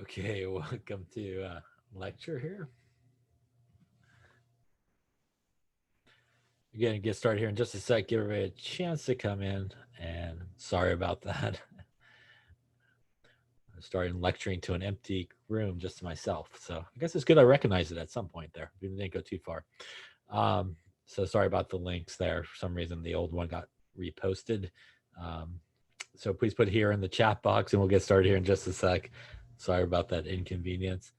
Okay, welcome to lecture here. Again, get started here in just a sec. Give everybody a chance to come in, and sorry about that. I started lecturing to an empty room just to myself, so I guess it's good I recognized it at some point there. We didn't go too far. So sorry about the links there. For some reason, the old one got reposted. So please put here in the chat box, and we'll get started here in just a sec. Sorry about that inconvenience.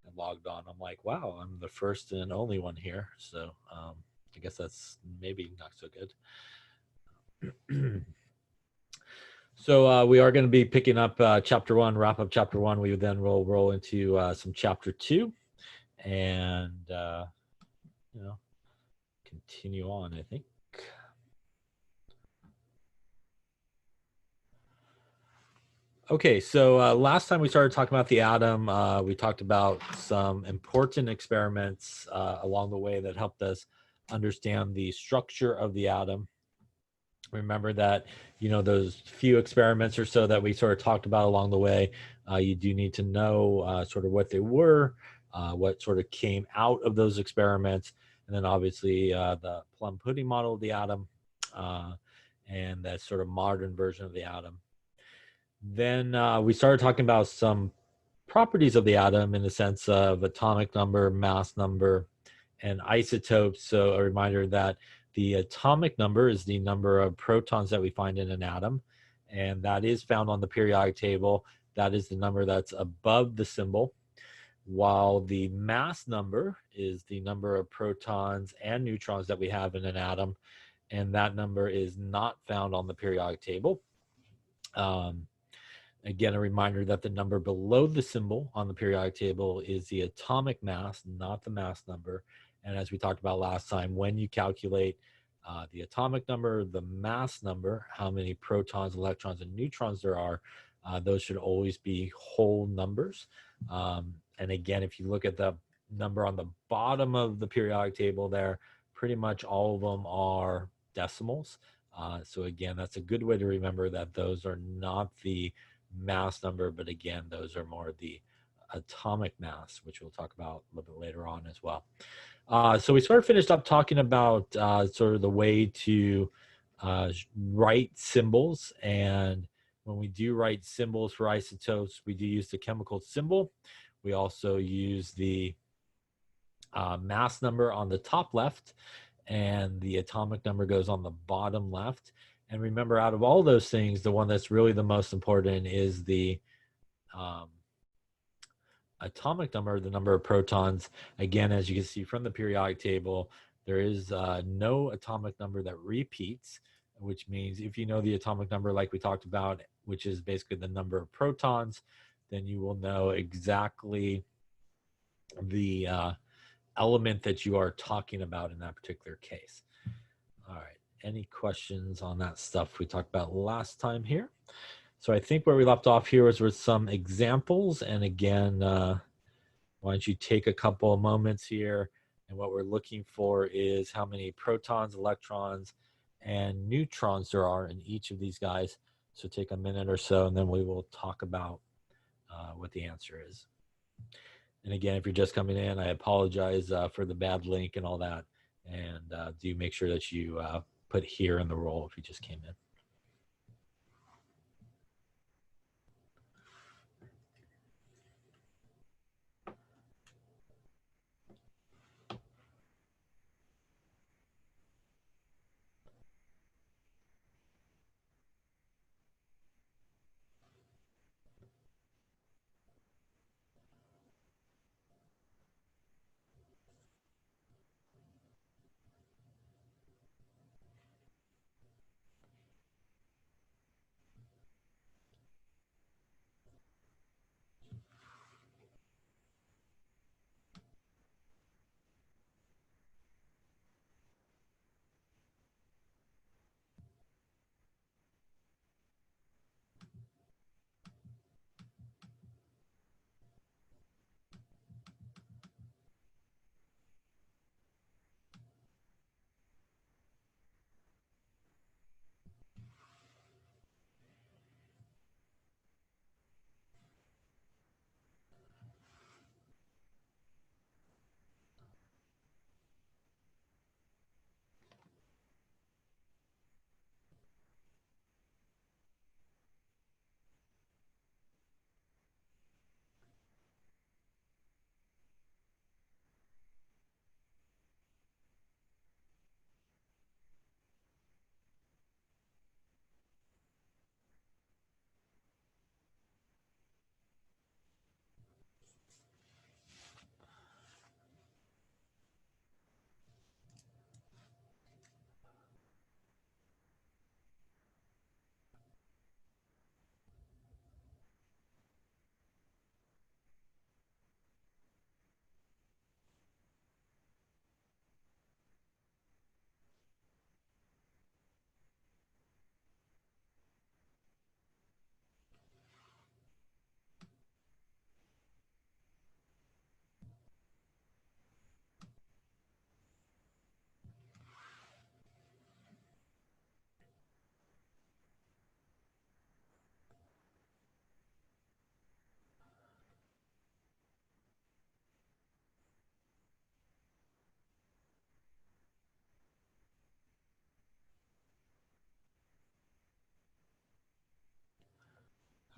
I logged on. I'm like, wow, I'm the first and only one here. So I guess that's maybe not so good. So we are going to be picking up chapter 1, wrap up chapter 1. We then will roll into some chapter 2 and, continue on, I think. Okay, so last time we started talking about the atom, we talked about some important experiments along the way that helped us understand the structure of the atom. Remember that, those few experiments or so that we sort of talked about along the way, you do need to know sort of what they were, what sort of came out of those experiments, and then obviously the plum pudding model of the atom, and that sort of modern version of the atom. Then we started talking about some properties of the atom in the sense of atomic number, mass number, and isotopes. So a reminder that the atomic number is the number of protons that we find in an atom, and that is found on the periodic table. That is the number that's above the symbol, while the mass number is the number of protons and neutrons that we have in an atom, and that number is not found on the periodic table. Again, a reminder that the number below the symbol on the periodic table is the atomic mass, not the mass number. And as we talked about last time, when you calculate the atomic number, the mass number, how many protons, electrons, and neutrons there are, those should always be whole numbers. And again, if you look at the number on the bottom of the periodic table there, pretty much all of them are decimals. So again, that's a good way to remember that those are not the mass number, but again, those are more the atomic mass, which we'll talk about a little bit later on as well. So we sort of finished up talking about sort of the way to write symbols. And when we do write symbols for isotopes, we do use the chemical symbol. We also use the mass number on the top left, and the atomic number goes on the bottom left. And remember, out of all those things, the one that's really the most important is the atomic number, the number of protons. Again, as you can see from the periodic table, there is no atomic number that repeats, which means if you know the atomic number like we talked about, which is basically the number of protons, then you will know exactly the element that you are talking about in that particular case. All right. Any questions on that stuff we talked about last time here? So I think where we left off here was with some examples. And again, why don't you take a couple of moments here? And what we're looking for is how many protons, electrons, and neutrons there are in each of these guys. So take a minute or so, and then we will talk about what the answer is. And again, if you're just coming in, I apologize for the bad link and all that. And do make sure that you put here in the roll if you just came in.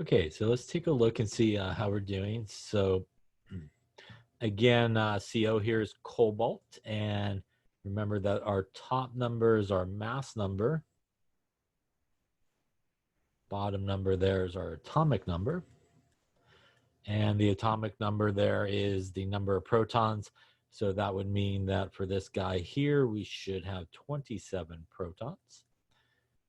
Okay, so let's take a look and see how we're doing. So again, CO here is cobalt, and remember that our top number is our mass number. Bottom number there is our atomic number. And the atomic number there is the number of protons. So that would mean that for this guy here, we should have 27 protons.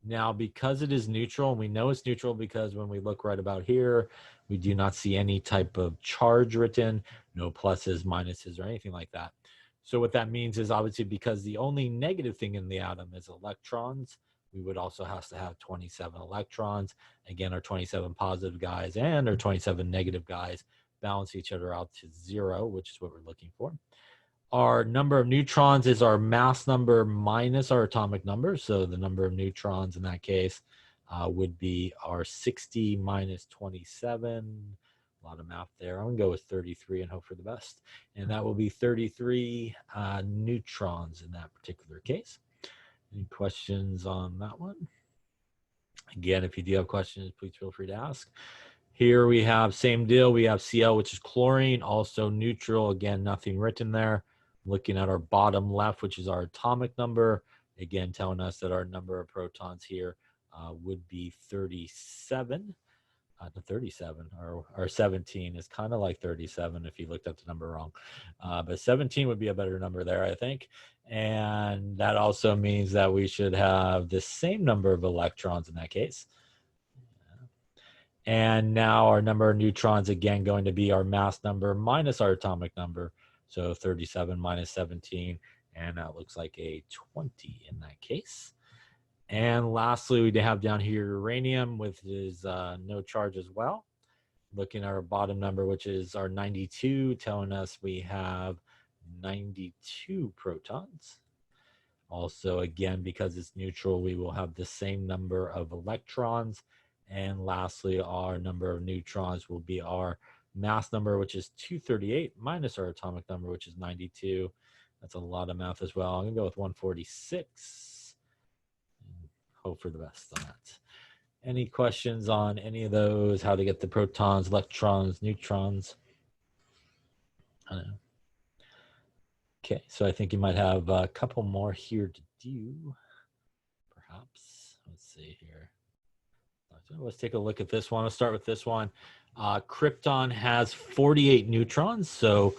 Now, because it is neutral, and we know it's neutral because when we look right about here, we do not see any type of charge written, no pluses, minuses, or anything like that. So what that means is obviously because the only negative thing in the atom is electrons, we would also have to have 27 electrons. Again, our 27 positive guys and our 27 negative guys balance each other out to 0, which is what we're looking for. Our number of neutrons is our mass number minus our atomic number. So the number of neutrons in that case would be our 60 minus 27. A lot of math there. I'm going to go with 33 and hope for the best. And that will be 33 neutrons in that particular case. Any questions on that one? Again, if you do have questions, please feel free to ask. Here we have same deal. We have Cl, which is chlorine, also neutral. Again, nothing written there. Looking at our bottom left, which is our atomic number. Again, telling us that our number of protons here would be 37. Not 37, or 17 is kind of like 37 if you looked at the number wrong. But 17 would be a better number there, I think. And that also means that we should have the same number of electrons in that case. And now our number of neutrons, again, going to be our mass number minus our atomic number. So 37 minus 17, and that looks like a 20 in that case. And lastly, we have down here uranium, which is no charge as well. Looking at our bottom number, which is our 92, telling us we have 92 protons. Also, again, because it's neutral, we will have the same number of electrons. And lastly, our number of neutrons will be our mass number, which is 238, minus our atomic number, which is 92. That's a lot of math as well. I'm going to go with 146. Hope for the best on that. Any questions on any of those? How to get the protons, electrons, neutrons? I don't know. Okay, so I think you might have a couple more here to do, perhaps. Let's see here. Let's take a look at this one. Let's start with this one. Krypton has 48 neutrons. So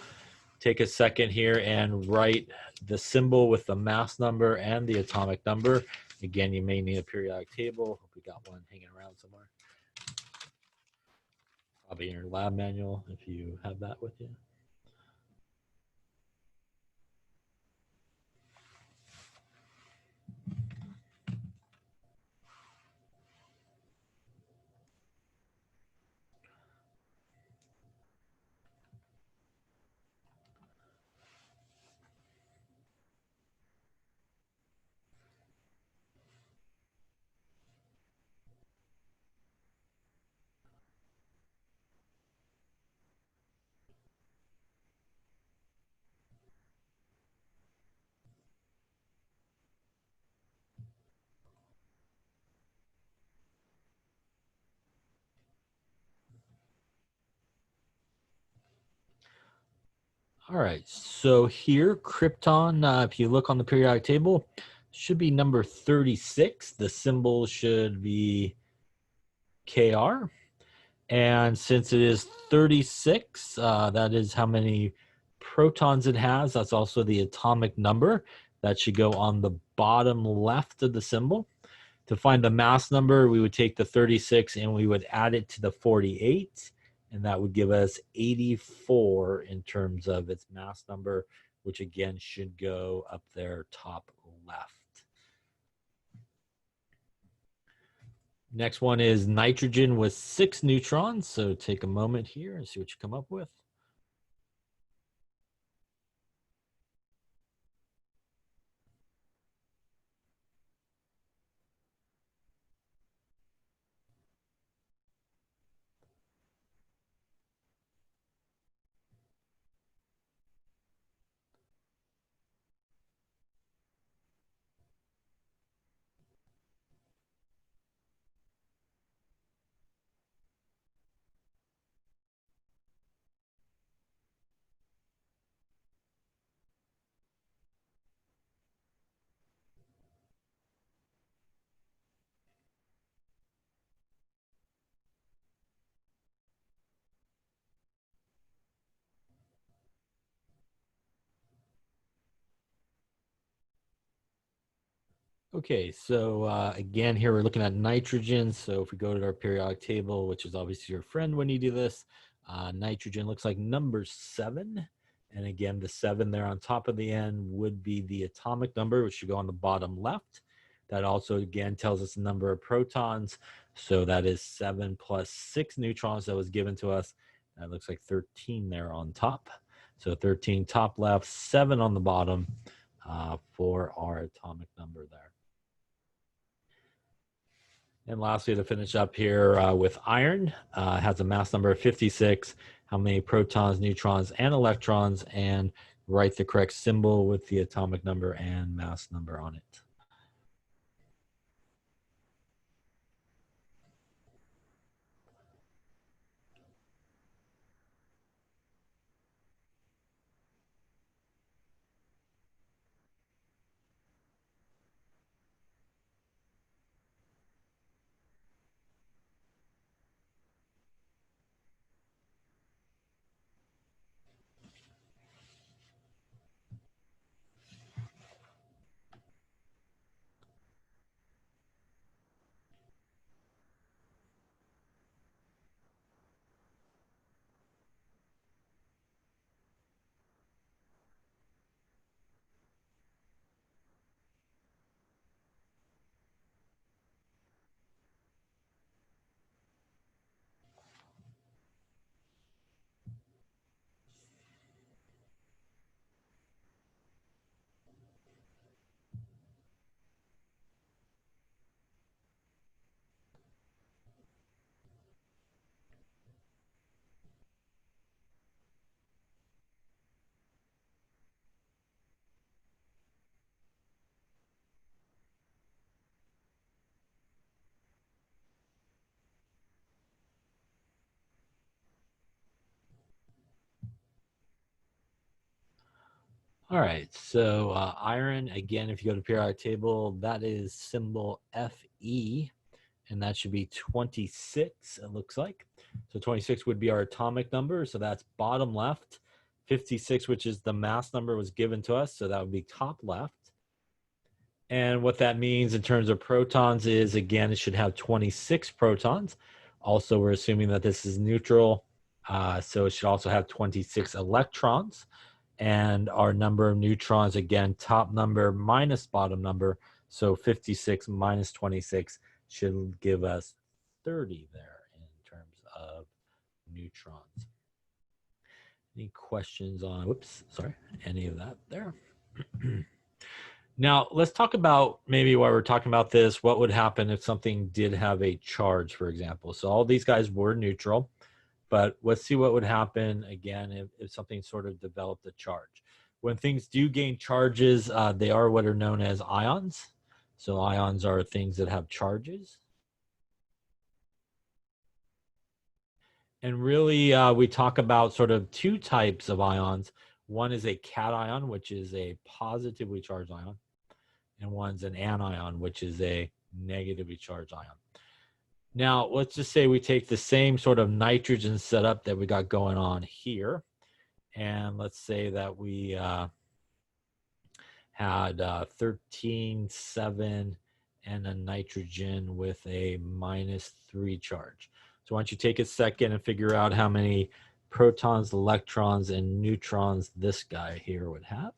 take a second here and write the symbol with the mass number and the atomic number. Again, you may need a periodic table. Hope we got one hanging around somewhere. Probably in your lab manual if you have that with you. All right, so here, krypton, if you look on the periodic table, should be number 36. The symbol should be Kr. And since it is 36, that is how many protons it has. That's also the atomic number. That should go on the bottom left of the symbol. To find the mass number, we would take the 36 and we would add it to the 48. And that would give us 84 in terms of its mass number, which again should go up there top left. Next one is nitrogen with 6 neutrons. So take a moment here and see what you come up with. Okay, so again, here we're looking at nitrogen. So if we go to our periodic table, which is obviously your friend when you do this, nitrogen looks like number 7. And again, the 7 there on top of the N would be the atomic number, which should go on the bottom left. That also, again, tells us the number of protons. So that is 7 plus 6 neutrons that was given to us. That looks like 13 there on top. So 13 top left, 7 on the bottom for our atomic number there. And lastly, to finish up here with iron, has a mass number of 56. How many protons, neutrons, and electrons, and write the correct symbol with the atomic number and mass number on it. All right, so iron, again, if you go to periodic table, that is symbol Fe, and that should be 26, it looks like. So 26 would be our atomic number, so that's bottom left. 56, which is the mass number, was given to us, so that would be top left. And what that means in terms of protons is, again, it should have 26 protons. Also, we're assuming that this is neutral, so it should also have 26 electrons. And our number of neutrons, again, top number minus bottom number. So 56 minus 26 should give us 30 there in terms of neutrons. Any questions on, whoops, sorry, any of that there? Now, let's talk about maybe while we're talking about this, what would happen if something did have a charge, for example. So all these guys were neutral, but let's see what would happen again if something sort of developed a charge. When things do gain charges, they are what are known as ions. So ions are things that have charges. And really, we talk about sort of two types of ions. One is a cation, which is a positively charged ion, and one's an anion, which is a negatively charged ion. Now, let's just say we take the same sort of nitrogen setup that we got going on here, and let's say that we had 13, 7, and a nitrogen with a -3 charge. So why don't you take a second and figure out how many protons, electrons, and neutrons this guy here would have.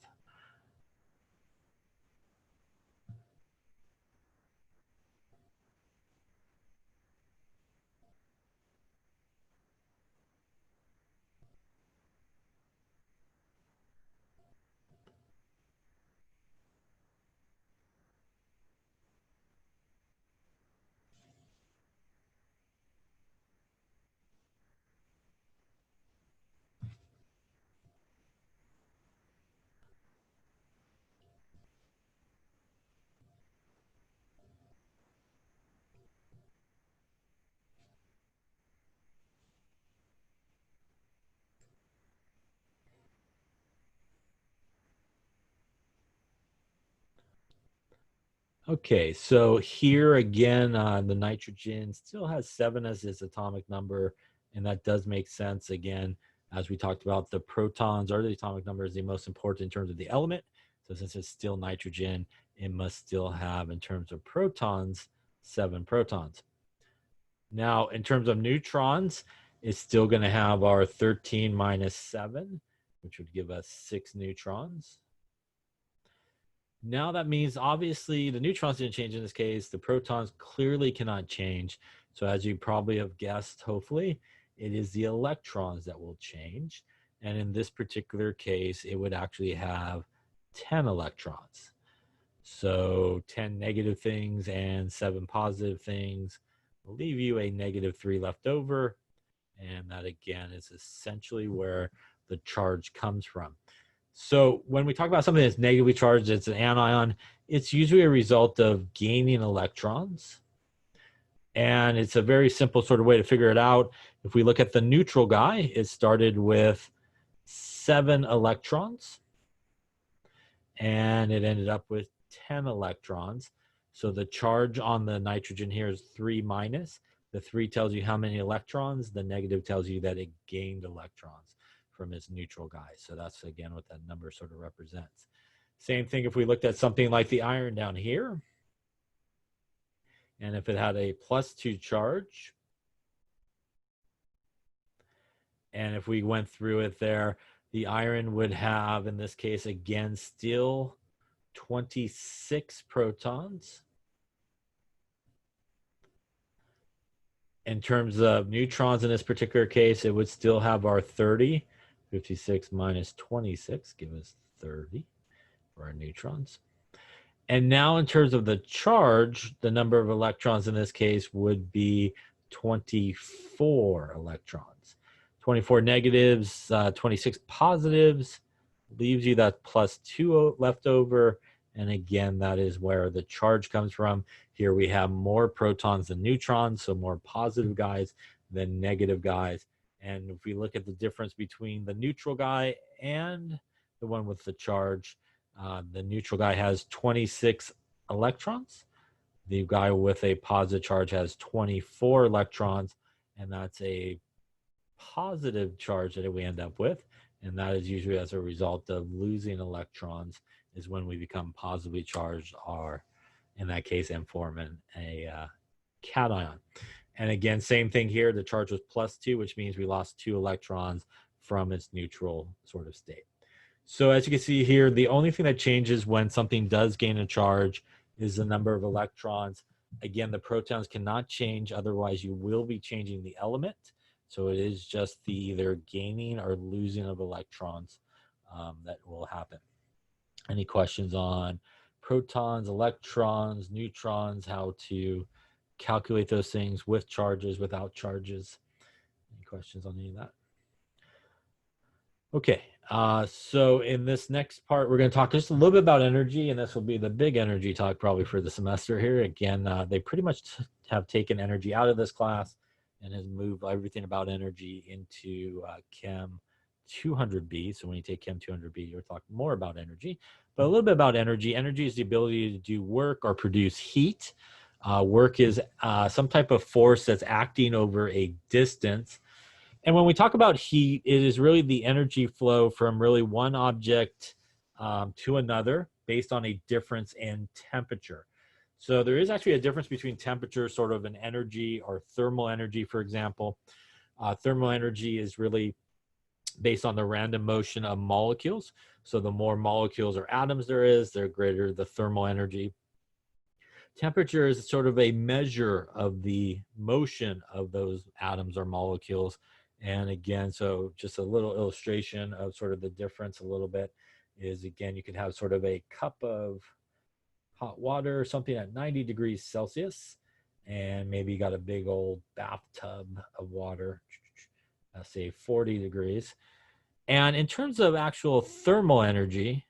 Okay, so here again, the nitrogen still has 7 as its atomic number, and that does make sense. Again, as we talked about, the protons are the atomic number is the most important in terms of the element. So since it's still nitrogen, it must still have, in terms of protons, 7 protons. Now, in terms of neutrons, it's still going to have our 13 minus 7, which would give us 6 neutrons. Now that means obviously the neutrons didn't change in this case. The protons clearly cannot change. So as you probably have guessed, hopefully, it is the electrons that will change. And in this particular case, it would actually have 10 electrons. So 10 negative things and 7 positive things will leave you a -3 left over. And that, again, is essentially where the charge comes from. So when we talk about something that's negatively charged, it's an anion, it's usually a result of gaining electrons. And it's a very simple sort of way to figure it out. If we look at the neutral guy, it started with 7 electrons. And it ended up with 10 electrons. So the charge on the nitrogen here is 3 minus. The 3 tells you how many electrons. The negative tells you that it gained electrons from its neutral guy. So that's, again, what that number sort of represents. Same thing if we looked at something like the iron down here. And if it had a +2 charge, and if we went through it there, the iron would have, in this case, again, still 26 protons. In terms of neutrons in this particular case, it would still have our 30. 56 minus 26 give us 30 for our neutrons. And now in terms of the charge, the number of electrons in this case would be 24 electrons. 24 negatives, 26 positives, leaves you that +2 left over. And again, that is where the charge comes from. Here we have more protons than neutrons, so more positive guys than negative guys. And if we look at the difference between the neutral guy and the one with the charge, the neutral guy has 26 electrons. The guy with a positive charge has 24 electrons, and that's a positive charge that we end up with. And that is usually as a result of losing electrons is when we become positively charged, or in that case, and form a cation. And again, same thing here. The charge was +2, which means we lost 2 electrons from its neutral sort of state. So as you can see here, the only thing that changes when something does gain a charge is the number of electrons. Again, the protons cannot change. Otherwise, you will be changing the element. So it is just the either gaining or losing of electrons that will happen. Any questions on protons, electrons, neutrons, how to calculate those things with charges, without charges? Any questions on any of that? Okay, so in this next part, we're going to talk just a little bit about energy, and this will be the big energy talk probably for the semester here. Again, they pretty much have taken energy out of this class and has moved everything about energy into Chem 200B. So when you take Chem 200B, you're talking more about energy. But a little bit about energy. Energy is the ability to do work or produce heat. Work is some type of force that's acting over a distance. And when we talk about heat, it is really the energy flow from really one object to another based on a difference in temperature. So there is actually a difference between temperature, sort of an energy, or thermal energy, for example. Thermal energy is really based on the random motion of molecules. So the more molecules or atoms there is, the greater the thermal energy. Temperature is sort of a measure of the motion of those atoms or molecules. And again, so just a little illustration of sort of the difference a little bit is, again, you could have sort of a cup of hot water or something at 90 degrees Celsius, and maybe you got a big old bathtub of water, say 40 degrees. And in terms of actual thermal energy,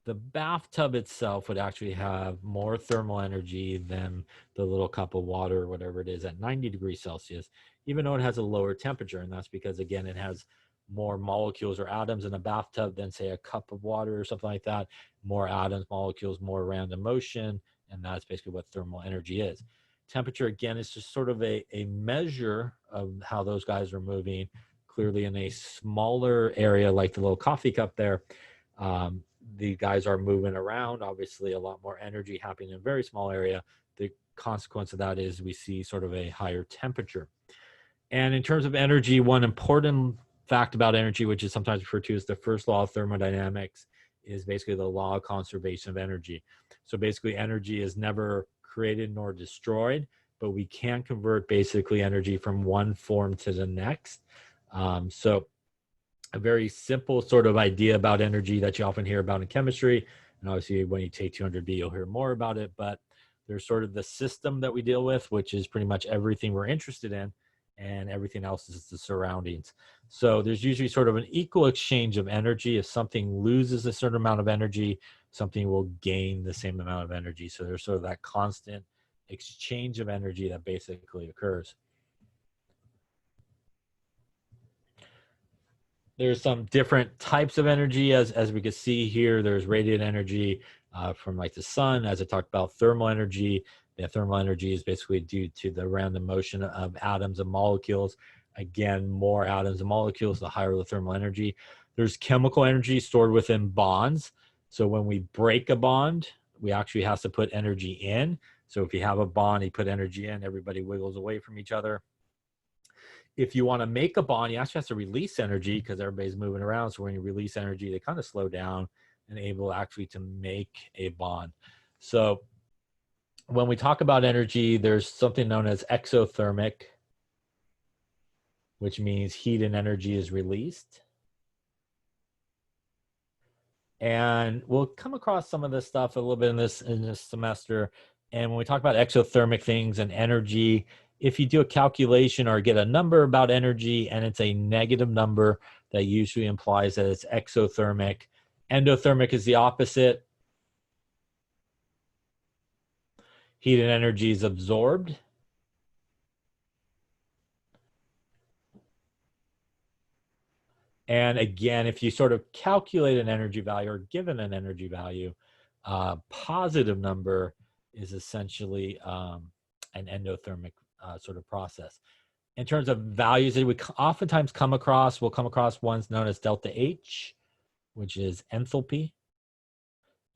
the bathtub itself would actually have more thermal energy than the little cup of water or whatever it is at 90 degrees Celsius, even though it has a lower temperature. And that's because, again, it has more molecules or atoms in a bathtub than, say, a cup of water or something like that. More atoms, molecules, more random motion. And that's basically what thermal energy is. Temperature, again, is just sort of a measure of how those guys are moving. Clearly in a smaller area like the little coffee cup there, the guys are moving around, obviously a lot more energy happening in a very small area. The consequence of that is we see sort of a higher temperature. And in terms of energy, one important fact about energy, which is sometimes referred to as the first law of thermodynamics, is basically the law of conservation of energy. So basically, energy is never created nor destroyed, but we can convert basically energy from one form to the next. So a very simple sort of idea about energy that you often hear about in chemistry. And obviously, when you take 200B, you'll hear more about it. But there's sort of the system that we deal with, which is pretty much everything we're interested in, and everything else is the surroundings. So there's usually sort of an equal exchange of energy. If something loses a certain amount of energy, something will gain the same amount of energy. So there's sort of that constant exchange of energy that basically occurs. There's some different types of energy, as we can see here. There's radiant energy from like the sun, as I talked about. Thermal energy. The thermal energy is basically due to the random motion of atoms and molecules. Again, more atoms and molecules, the higher the thermal energy. There's chemical energy stored within bonds. So when we break a bond, we actually have to put energy in. So if you have a bond, you put energy in, everybody wiggles away from each other. If you want to make a bond, you actually have to release energy because everybody's moving around. So when you release energy, they kind of slow down and able actually to make a bond. So when we talk about energy, there's something known as exothermic, which means heat and energy is released. And we'll come across some of this stuff a little bit in this semester. And when we talk about exothermic things and energy, if you do a calculation or get a number about energy and it's a negative number, that usually implies that it's exothermic. Endothermic is the opposite. Heat and energy is absorbed. And again, if you sort of calculate an energy value or given an energy value, positive number is essentially an endothermic sort of process. In terms of values that we oftentimes come across, we'll come across ones known as delta H, which is enthalpy.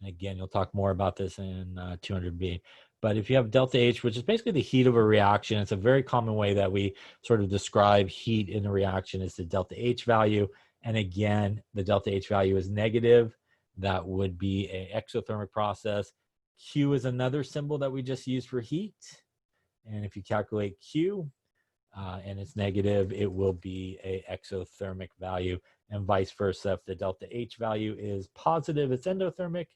And again, you'll talk more about this in 200B. But if you have delta H, which is basically the heat of a reaction, it's a very common way that we sort of describe heat in a reaction is the delta H value. And again, the delta H value is negative. That would be an exothermic process. Q is another symbol that we just use for heat. And if you calculate Q and it's negative, it will be an exothermic value, and vice versa. If the delta H value is positive, it's endothermic.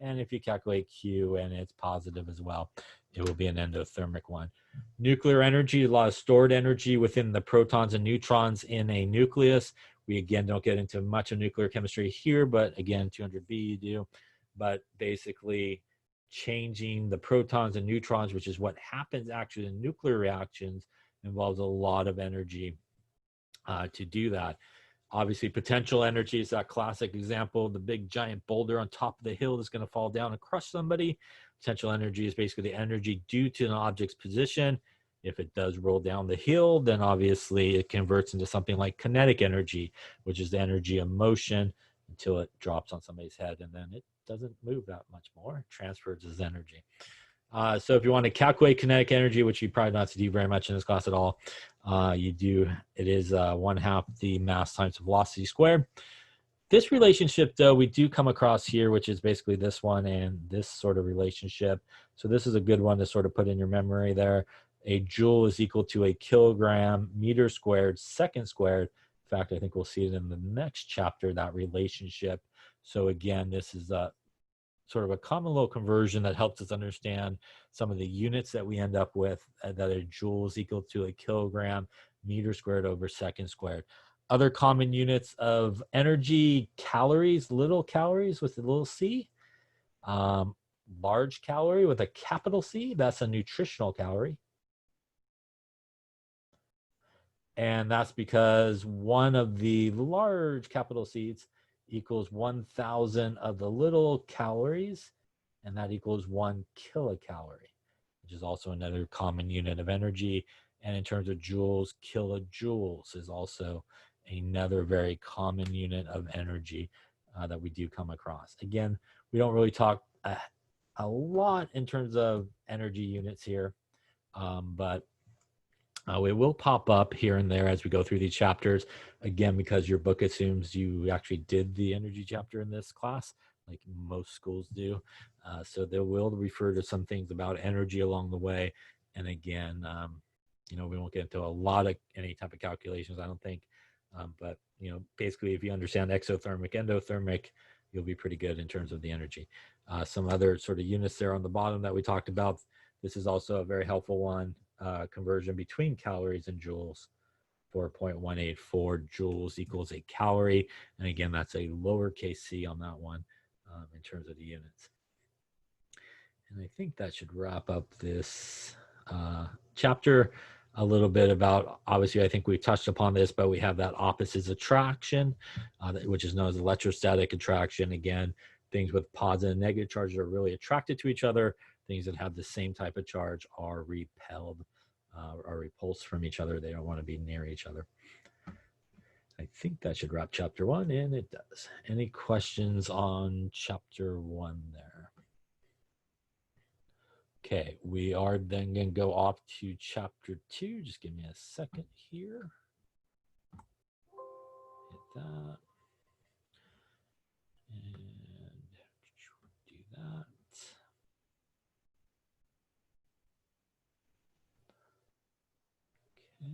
And if you calculate Q and it's positive as well, it will be an endothermic one. Nuclear energy, a lot of stored energy within the protons and neutrons in a nucleus. We, again, don't get into much of nuclear chemistry here, but again, 200B you do. But basically, changing the protons and neutrons, which is what happens actually in nuclear reactions, involves a lot of energy to do that. Obviously, potential energy is that classic example, the big giant boulder on top of the hill that's going to fall down and crush somebody. Potential energy is basically the energy due to an object's position. If it does roll down the hill, then obviously it converts into something like kinetic energy, which is the energy of motion until it drops on somebody's head, and then it doesn't move that much more. It transfers as energy. So if you want to calculate kinetic energy, which you probably don't have to do very much in this class at all, you do. It is 1/2 the mass times velocity squared. This relationship, though, we do come across here, which is basically this one and this sort of relationship. So this is a good one to sort of put in your memory there. A joule is equal to a kilogram meter squared second squared. In fact, I think we'll see it in the next chapter, that relationship. So again, this is a sort of a common law conversion that helps us understand some of the units that we end up with, that a joule is equal to a kilogram meter squared over second squared. Other common units of energy, calories, little calories with a little c. Large calorie with a capital C, that's a nutritional calorie. And that's because one of the large capital C's equals 1,000 of the little calories, and that equals 1 kilocalorie, which is also another common unit of energy. And in terms of joules, kilojoules is also another very common unit of energy. that we do come across. Again, we don't really talk a lot in terms of energy units here, but it will pop up here and there as we go through these chapters. Again, because your book assumes you actually did the energy chapter in this class, like most schools do. So they will refer to some things about energy along the way. And again, you know, we won't get into a lot of any type of calculations, I don't think. But, you know, basically, if you understand exothermic, endothermic, you'll be pretty good in terms of the energy. Some other sort of units there on the bottom that we talked about. This is also a very helpful one, conversion between calories and joules. 4.184 joules equals a calorie. And again, that's a lowercase c on that one in terms of the units. And I think that should wrap up this chapter. A little bit about, obviously, I think we touched upon this, but we have that opposites attraction, which is known as electrostatic attraction. Again, things with positive and negative charges are really attracted to each other. Things that have the same type of charge are repelled, are repulsed from each other. They don't want to be near each other. I think that should wrap chapter 1, and it does. Any questions on chapter 1 there? Okay, we are then going to go off to chapter 2. Just give me a second here. Hit that. And do that. Okay.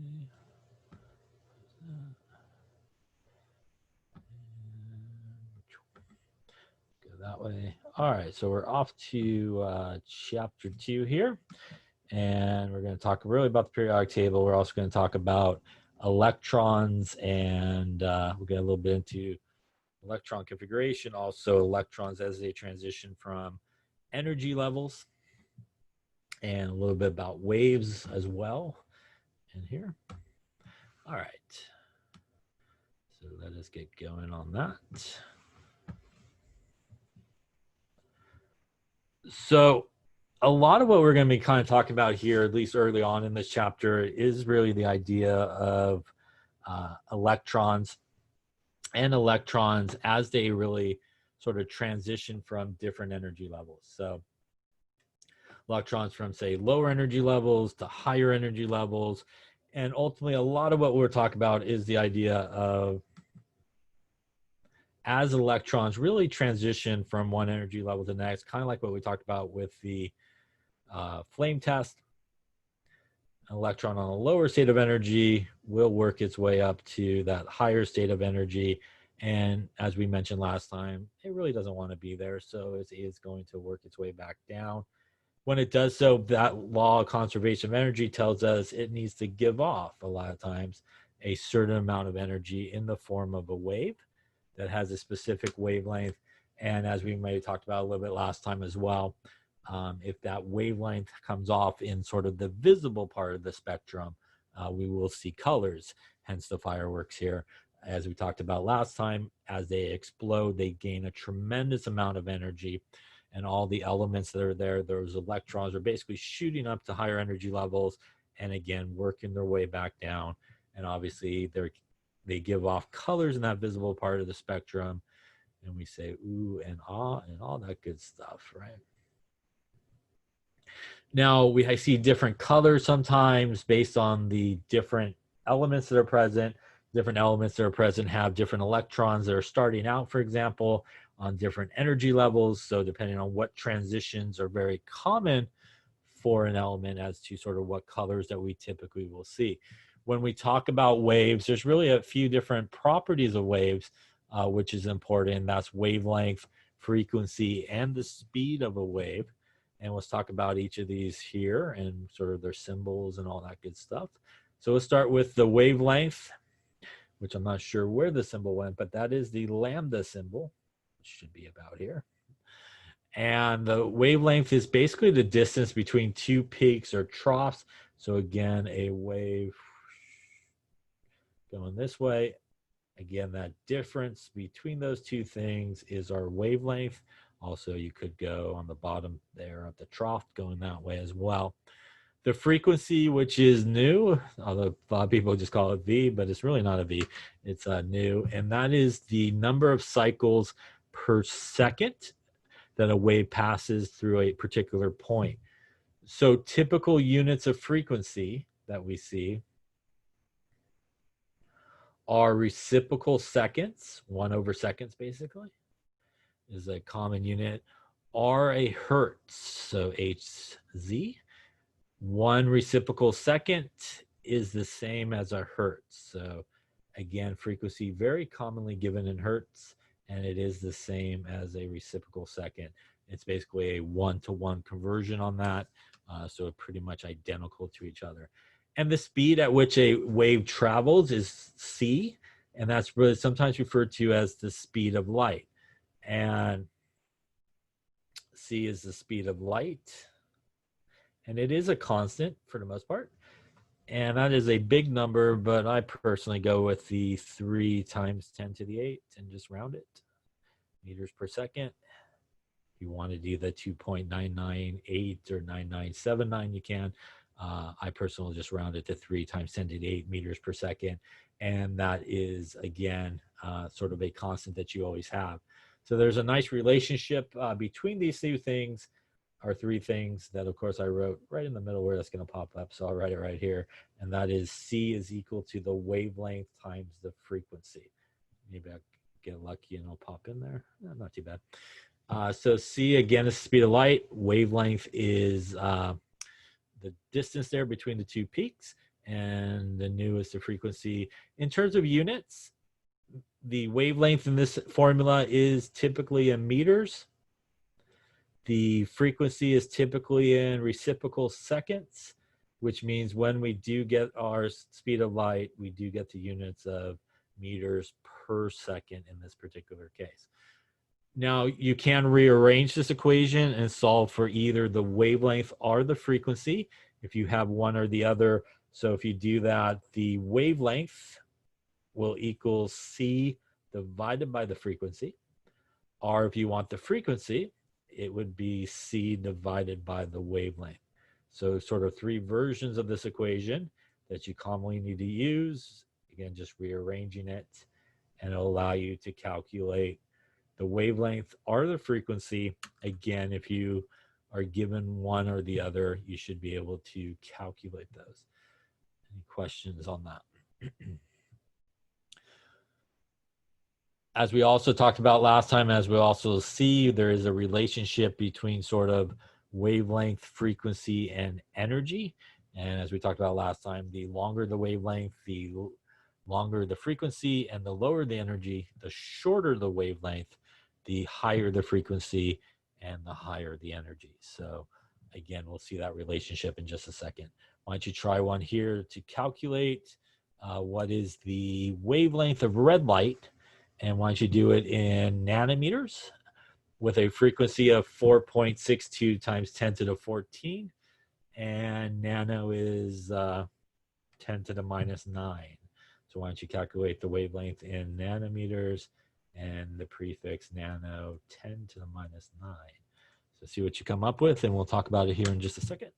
Go that way. All right, so we're off to chapter 2 here. And we're going to talk really about the periodic table. We're also going to talk about electrons, and we'll get a little bit into electron configuration, also electrons as they transition from energy levels, and a little bit about waves as well in here. All right. So let us get going on that. So a lot of what we're going to be kind of talking about here, at least early on in this chapter, is really the idea of electrons and electrons as they really sort of transition from different energy levels. So electrons from, say, lower energy levels to higher energy levels. And ultimately, a lot of what we're talking about is the idea of as electrons really transition from one energy level to the next, kind of like what we talked about with the flame test. An electron on a lower state of energy will work its way up to that higher state of energy. And as we mentioned last time, it really doesn't want to be there. So it is going to work its way back down. When it does so, that law of conservation of energy tells us it needs to give off a lot of times a certain amount of energy in the form of a wave that has a specific wavelength. And as we may have talked about a little bit last time as well, if that wavelength comes off in sort of the visible part of the spectrum, we will see colors, hence the fireworks here. As we talked about last time, as they explode, they gain a tremendous amount of energy, and all the elements that are there, those electrons are basically shooting up to higher energy levels, and again, working their way back down. And obviously, they give off colors in that visible part of the spectrum, and we say ooh and ah and all that good stuff, right? Now, I see different colors sometimes based on the different elements that are present. Different elements that are present have different electrons that are starting out, for example, on different energy levels. So depending on what transitions are very common for an element as to sort of what colors that we typically will see. When we talk about waves, there's really a few different properties of waves, which is important. That's wavelength, frequency, and the speed of a wave. And let's talk about each of these here and sort of their symbols and all that good stuff. So let's start with the wavelength, which I'm not sure where the symbol went, but that is the lambda symbol, which should be about here. And the wavelength is basically the distance between two peaks or troughs. So again, a wave going this way. Again, that difference between those two things is our wavelength. Also, you could go on the bottom there at the trough going that way as well. The frequency, which is new, although a lot of people just call it V, but it's really not a V. It's new, and that is the number of cycles per second that a wave passes through a particular point. So typical units of frequency that we see are reciprocal seconds, 1/seconds basically, is a common unit, or a hertz, so Hz. One reciprocal second is the same as a hertz. So again, frequency very commonly given in hertz, and it is the same as a reciprocal second. It's basically a one-to-one conversion on that, so pretty much identical to each other. And the speed at which a wave travels is c, and that's really sometimes referred to as the speed of light. And c is the speed of light, and it is a constant for the most part. And that is a big number, but I personally go with the 3 times 10 to the 8 and just round it. Meters per second. If you want to do the 2.998 or 9979, you can. I personally just round it to 3 times 10 to the 8 meters per second. And that is, again, sort of a constant that you always have. So there's a nice relationship between these two things, are 3 things that, of course, I wrote right in the middle where that's going to pop up. So I'll write it right here. And that is C is equal to the wavelength times the frequency. Maybe I'll get lucky and it'll pop in there. No, not too bad. So C, again, is the speed of light. Wavelength is the distance there between the 2 peaks. And the nu is the frequency. In terms of units, the wavelength in this formula is typically in meters. The frequency is typically in reciprocal seconds, which means when we do get our speed of light, we do get the units of meters per second in this particular case. Now, you can rearrange this equation and solve for either the wavelength or the frequency if you have one or the other. So if you do that, the wavelength will equal C divided by the frequency. Or if you want the frequency, it would be C divided by the wavelength. So sort of 3 versions of this equation that you commonly need to use. Again, just rearranging it, and it'll allow you to calculate the wavelength or the frequency. Again, if you are given one or the other, you should be able to calculate those. Any questions on that? As we also talked about last time, as we also see, there is a relationship between sort of wavelength, frequency, and energy. And as we talked about last time, the longer the wavelength, the longer the frequency, and the lower the energy, the shorter the wavelength, the higher the frequency, and the higher the energy. So again, we'll see that relationship in just a second. Why don't you try one here to calculate what is the wavelength of red light, and why don't you do it in nanometers with a frequency of 4.62 times 10 to the 14, and nano is 10 to the minus 9. So why don't you calculate the wavelength in nanometers and the prefix nano 10 to the minus 9. So see what you come up with, and we'll talk about it here in just a second.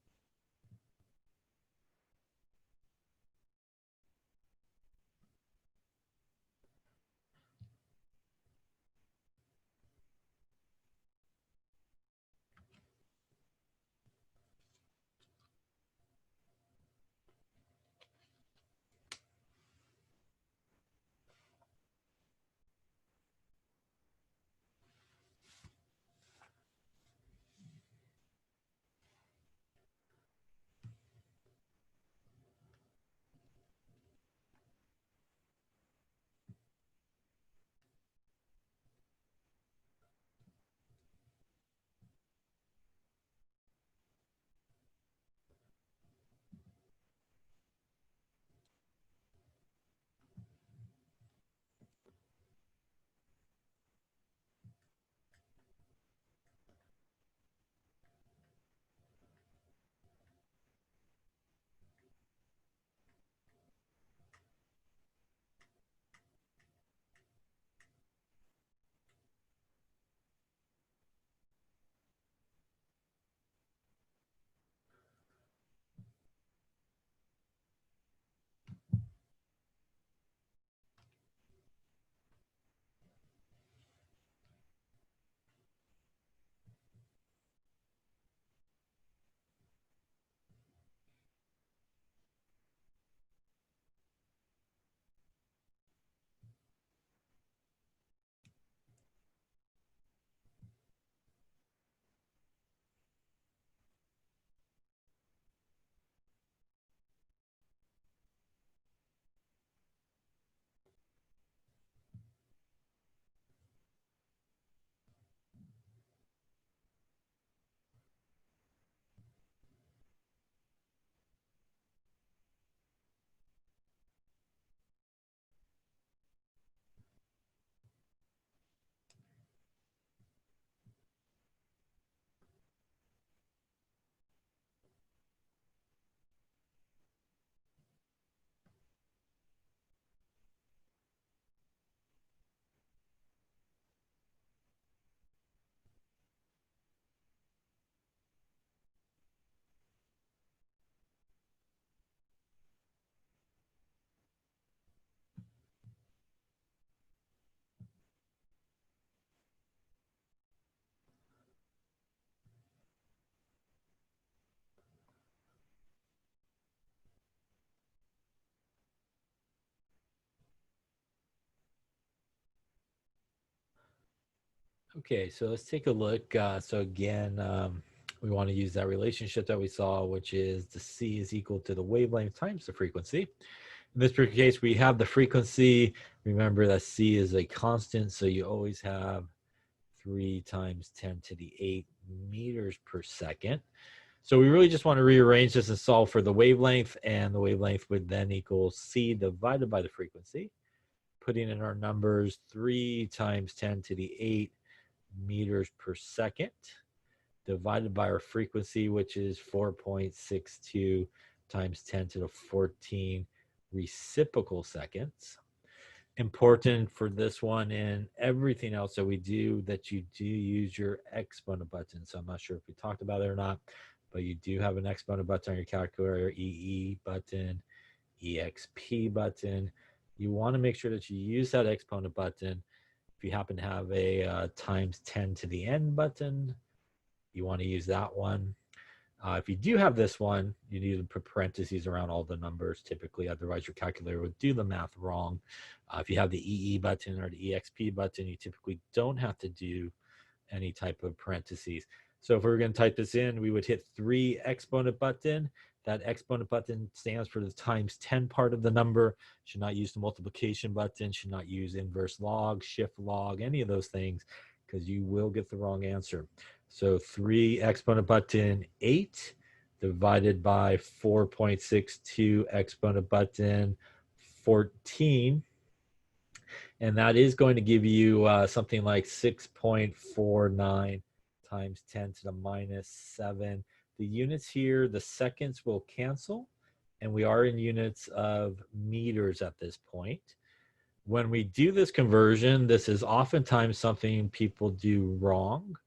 Okay, so let's take a look. So again, we want to use that relationship that we saw, which is the C is equal to the wavelength times the frequency. In this particular case, we have the frequency. Remember that C is a constant, so you always have 3 times 10 to the 8 meters per second. So we really just want to rearrange this and solve for the wavelength, and the wavelength would then equal C divided by the frequency. Putting in our numbers, 3 times 10 to the 8 meters per second divided by our frequency, which is 4.62 times 10 to the 14 reciprocal seconds. Important for this one and everything else that we do, that you do use your exponent button. So I'm not sure if we talked about it or not, but you do have an exponent button on your calculator, EE button, EXP button. You want to make sure that you use that exponent button. If you happen to have a times 10 to the n button, you want to use that one. If you do have this one, you need to put parentheses around all the numbers typically, otherwise your calculator would do the math wrong. If you have the EE button or the EXP button, you typically don't have to do any type of parentheses. So if we were going to type this in, we would hit 3 exponent button. That exponent button stands for the times 10 part of the number. Should not use the multiplication button, should not use inverse log, shift log, any of those things, because you will get the wrong answer. So 3 exponent button 8 divided by 4.62 exponent button 14. And that is going to give you something like 6.49 times 10 to the minus 7. The units here, the seconds will cancel, and we are in units of meters at this point. When we do this conversion, this is oftentimes something people do wrong.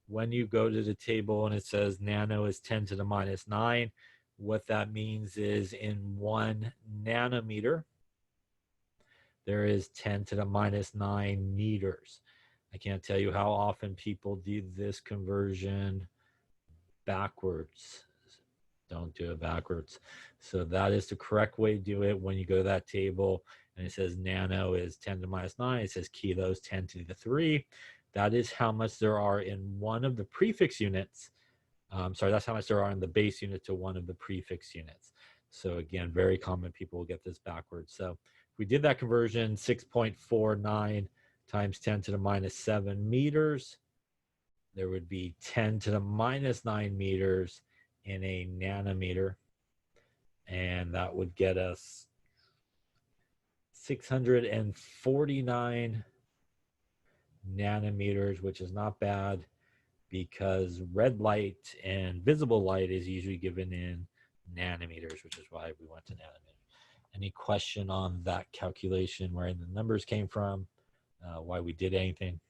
When you go to the table and it says nano is 10 to the minus 9, what that means is in 1 nanometer, there is 10 to the minus 9 meters. I can't tell you how often people do this conversion backwards. Don't do it backwards. So that is the correct way to do it. When you go to that table and it says nano is 10 to the minus 9, it says kilos 10 to the 3. That is how much there are in one of the prefix units. That's how much there are in the base unit to one of the prefix units. So again, very common, people will get this backwards. So if we did that conversion, 6.49 times 10 to the minus 7 meters, there would be 10 to the minus 9 meters in a nanometer. And that would get us 649 nanometers, which is not bad, because red light and visible light is usually given in nanometers, which is why we went to nanometers. Any question on that calculation, where the numbers came from, why we did anything?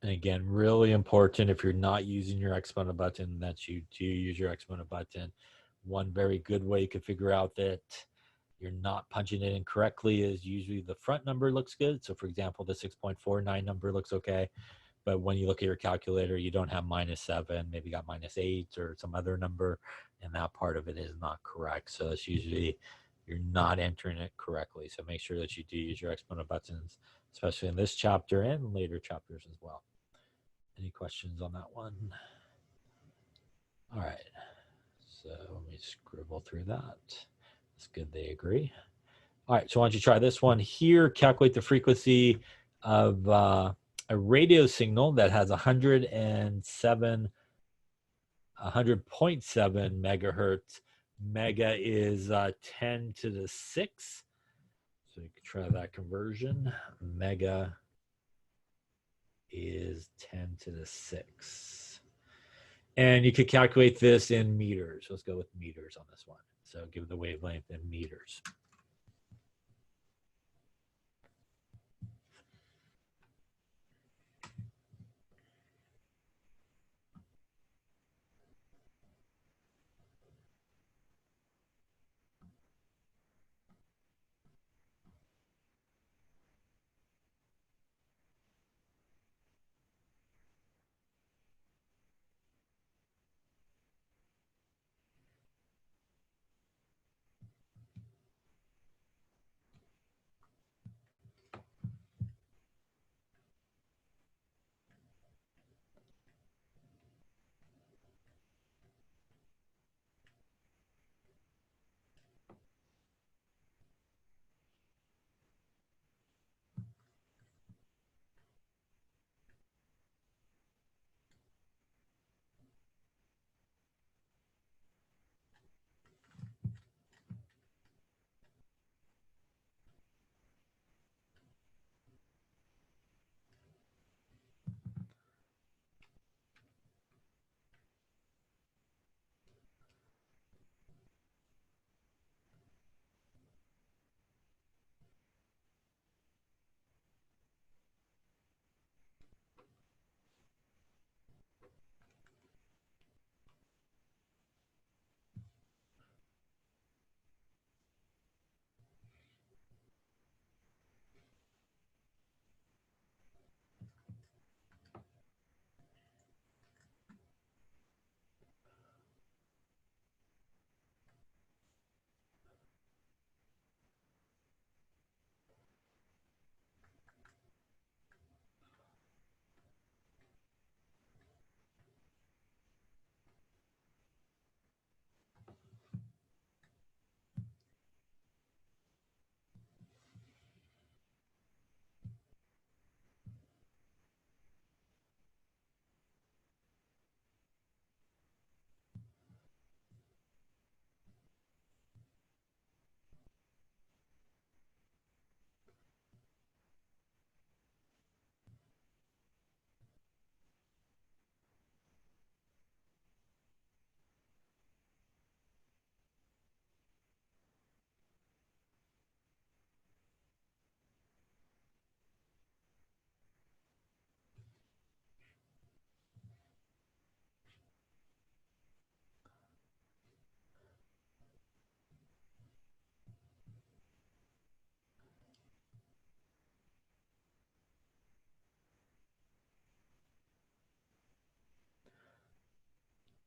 And again, really important, if you're not using your exponent button, that you do use your exponent button. One very good way you can figure out that you're not punching it in correctly is usually the front number looks good. So for example, the 6.49 number looks okay. But when you look at your calculator, you don't have -7, maybe you got -8 or some other number, and that part of it is not correct. So it's usually you're not entering it correctly. So make sure that you do use your exponent buttons, especially in this chapter and later chapters as well. Any questions on that one? All right. So let me scribble through that. It's good they agree. All right, so why don't you try this one here? Calculate the frequency of a radio signal that has 100.7 megahertz. Mega is 10 to the 6. So you can try that conversion. Mega is 10 to the 6. And you could calculate this in meters. Let's go with meters on this one. So give the wavelength in meters.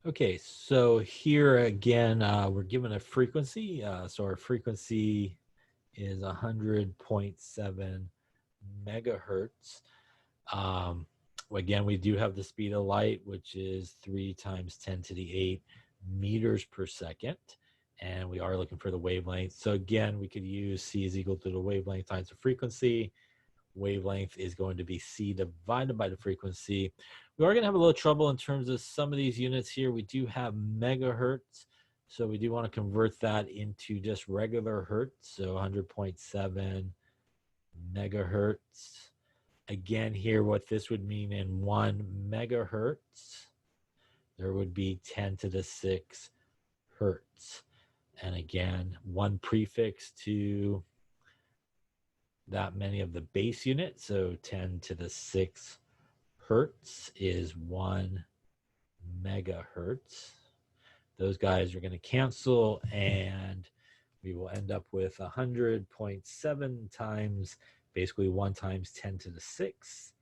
Okay, so here again, we're given a frequency. So our frequency is 100.7 megahertz. Um, again, we do have the speed of light, which is 3 times 10 to the 8 meters per second. And we are looking for the wavelength. So again, we could use C is equal to the wavelength times the frequency. Wavelength is going to be C divided by the frequency. We are going to have a little trouble in terms of some of these units here. We do have megahertz. So we do want to convert that into just regular hertz. So 100.7 megahertz. Again, here, what this would mean in 1 megahertz, there would be 10 to the 6 hertz. And again, one prefix to that many of the base units. So 10 to the 6 hertz is 1 megahertz. Those guys are going to cancel, and we will end up with 100.7 times, basically 1 times 10 to the 6,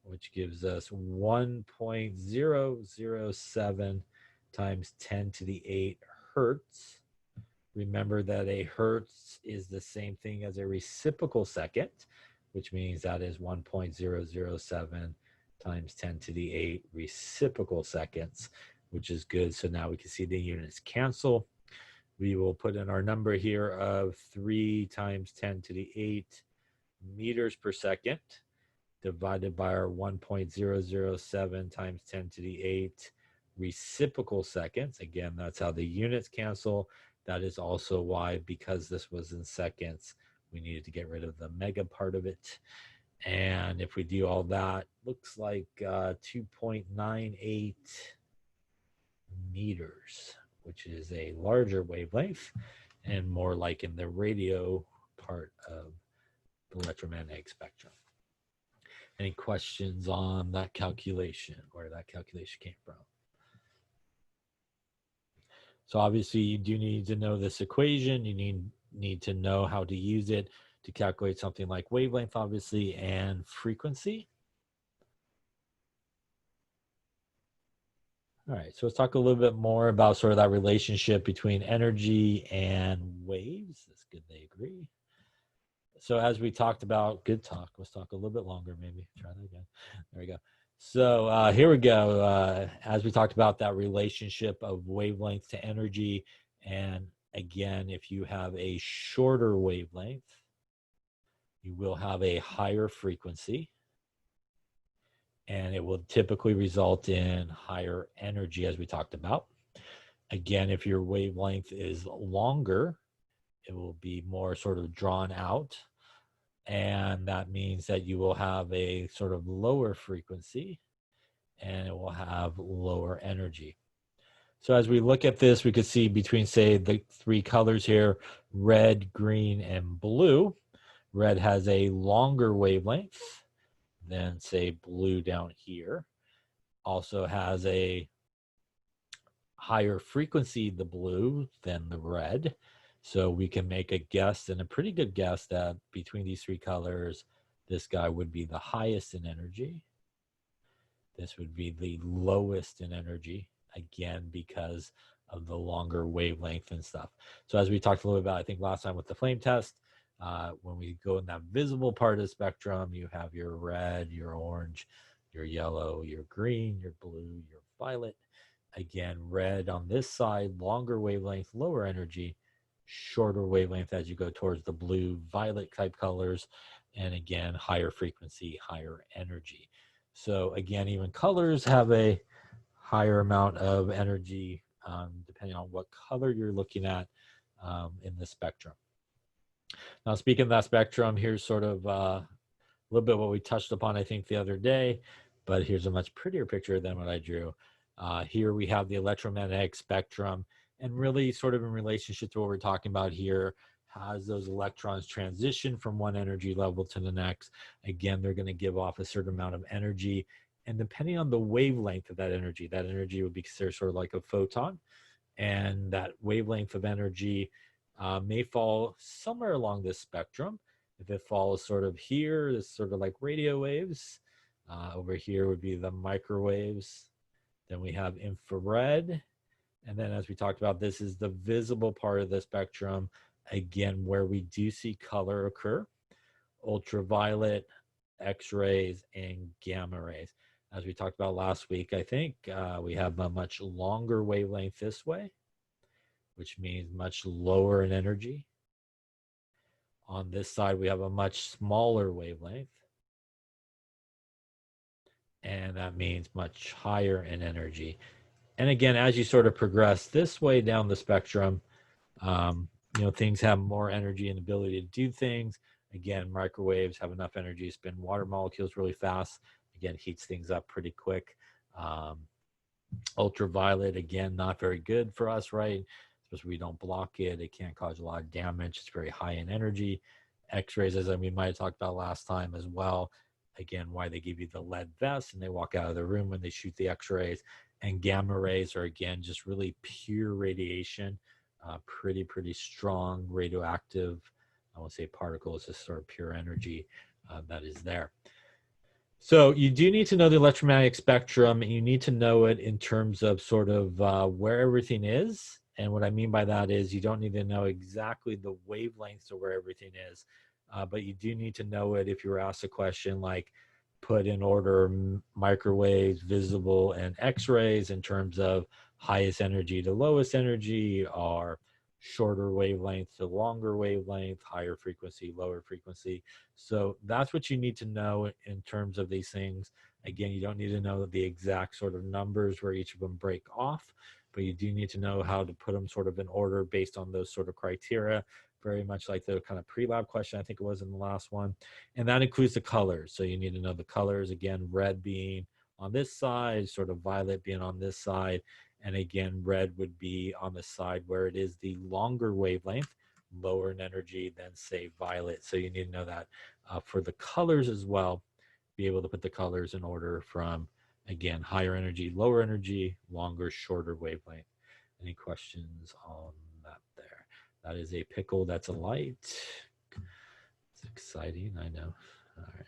which gives us 1.007 times 10 to the 8 hertz. Remember that a hertz is the same thing as a reciprocal second, which means that is 1.007 times 10 to the 8 reciprocal seconds, which is good. So now we can see the units cancel. We will put in our number here of 3 times 10 to the 8 meters per second divided by our 1.007 times 10 to the 8 reciprocal seconds. Again, that's how the units cancel. That is also why, because this was in seconds, we needed to get rid of the mega part of it. And if we do all that, looks like 2.98 meters, which is a larger wavelength and more like in the radio part of the electromagnetic spectrum. Any questions on that calculation, where that calculation came from? So obviously you do need to know this equation. You need to know how to use it to calculate something like wavelength, obviously, and frequency. All right, so let's talk a little bit more about sort of that relationship between energy and waves. That's good, they agree. So as we talked about, good talk. Let's talk a little bit longer, maybe. Try that again. There we go. So here we go. As we talked about that relationship of wavelength to energy, and again, if you have a shorter wavelength, you will have a higher frequency, and it will typically result in higher energy, as we talked about. Again, if your wavelength is longer, it will be more sort of drawn out. And that means that you will have a sort of lower frequency and it will have lower energy. So as we look at this, we could see between, say, the 3 colors here, red, green, and blue. Red has a longer wavelength than, say, blue down here. Also has a higher frequency, the blue, than the red. So we can make a guess, and a pretty good guess, that between these 3 colors, this guy would be the highest in energy. This would be the lowest in energy, again, because of the longer wavelength and stuff. So as we talked a little bit about, I think last time with the flame test, when we go in that visible part of the spectrum, you have your red, your orange, your yellow, your green, your blue, your violet. Again, red on this side, longer wavelength, lower energy, shorter wavelength as you go towards the blue, violet type colors, and again, higher frequency, higher energy. So again, even colors have a higher amount of energy depending on what color you're looking at in the spectrum. Now, speaking of that spectrum, here's sort of a little bit what we touched upon, I think, the other day, but here's a much prettier picture than what I drew. Here we have the electromagnetic spectrum, and really sort of in relationship to what we're talking about here, as those electrons transition from one energy level to the next, again, they're going to give off a certain amount of energy. And depending on the wavelength of that energy would be considered sort of like a photon. And that wavelength of energy may fall somewhere along this spectrum. If it falls sort of here, it's sort of like radio waves. Over here would be the microwaves. Then we have infrared. And then as we talked about, this is the visible part of the spectrum, again, where we do see color occur. Ultraviolet, X-rays, and gamma rays. As we talked about last week, I think we have a much longer wavelength this way, which means much lower in energy. On this side, we have a much smaller wavelength, and that means much higher in energy. And again, as you sort of progress this way down the spectrum, things have more energy and ability to do things. Again, microwaves have enough energy to spin water molecules really fast. Again, heats things up pretty quick. Ultraviolet, again, not very good for us, right? Especially we don't block it. It can cause a lot of damage. It's very high in energy. X-rays, as we might have talked about last time as well. Again, why they give you the lead vest and they walk out of the room when they shoot the X-rays. And gamma rays are, again, just really pure radiation, pretty strong radioactive, I won't say particles, just sort of pure energy that is there. So you do need to know the electromagnetic spectrum, and you need to know it in terms of sort of where everything is. And what I mean by that is you don't need to know exactly the wavelengths of where everything is, but you do need to know it if you were asked a question like put in order microwaves, visible, and X-rays in terms of highest energy to lowest energy, or shorter wavelength to longer wavelength, higher frequency, lower frequency. So that's what you need to know in terms of these things. Again, you don't need to know the exact sort of numbers where each of them break off, but you do need to know how to put them sort of in order based on those sort of criteria, very much like the kind of pre-lab question, I think it was in the last one. And that includes the colors. So you need to know the colors, again, red being on this side, sort of violet being on this side. And again, red would be on the side where it is the longer wavelength, lower in energy than, say, violet. So you need to know that for the colors as well, be able to put the colors in order from, again, higher energy, lower energy, longer, shorter wavelength. Any questions on that there? That is a pickle. That's a light. It's exciting, I know. All right.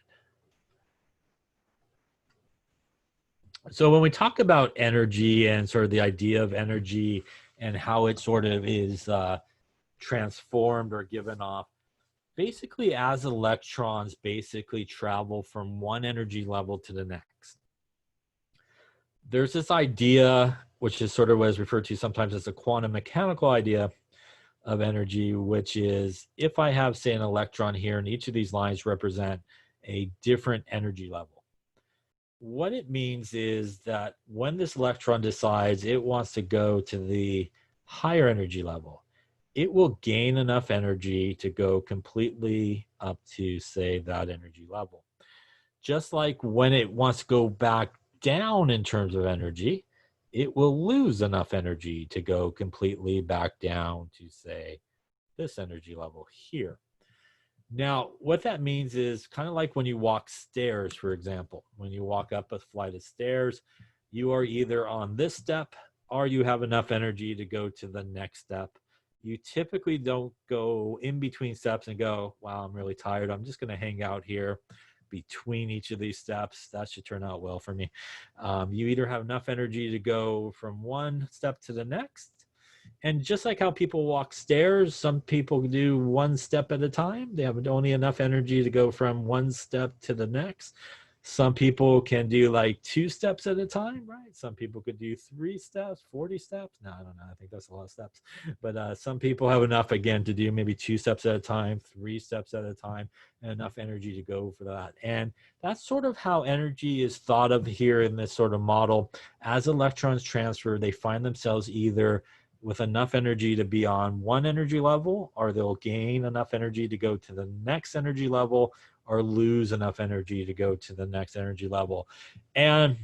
So when we talk about energy and sort of the idea of energy and how it sort of is transformed or given off, basically as electrons basically travel from one energy level to the next, there's this idea, which is sort of what is referred to sometimes as a quantum mechanical idea of energy, which is if I have, say, an electron here, and each of these lines represent a different energy level. What it means is that when this electron decides it wants to go to the higher energy level, it will gain enough energy to go completely up to, say, that energy level. Just like when it wants to go back down in terms of energy, it will lose enough energy to go completely back down to, say, this energy level here. Now, what that means is kind of like when you walk stairs, for example. When you walk up a flight of stairs, you are either on this step or you have enough energy to go to the next step. You typically don't go in between steps and go, wow, I'm really tired. I'm just going to hang out here between each of these steps. That should turn out well for me. You either have enough energy to go from one step to the next, and just like how people walk stairs, some people do one step at a time. They have only enough energy to go from one step to the next. Some people can do like 2 steps at a time, right? Some people could do 3 steps, 40 steps. No, I don't know. I think that's a lot of steps. But some people have enough, again, to do maybe 2 steps at a time, 3 steps at a time, and enough energy to go for that. And that's sort of how energy is thought of here in this sort of model. As electrons transfer, they find themselves either with enough energy to be on one energy level, or they'll gain enough energy to go to the next energy level, or lose enough energy to go to the next energy level. And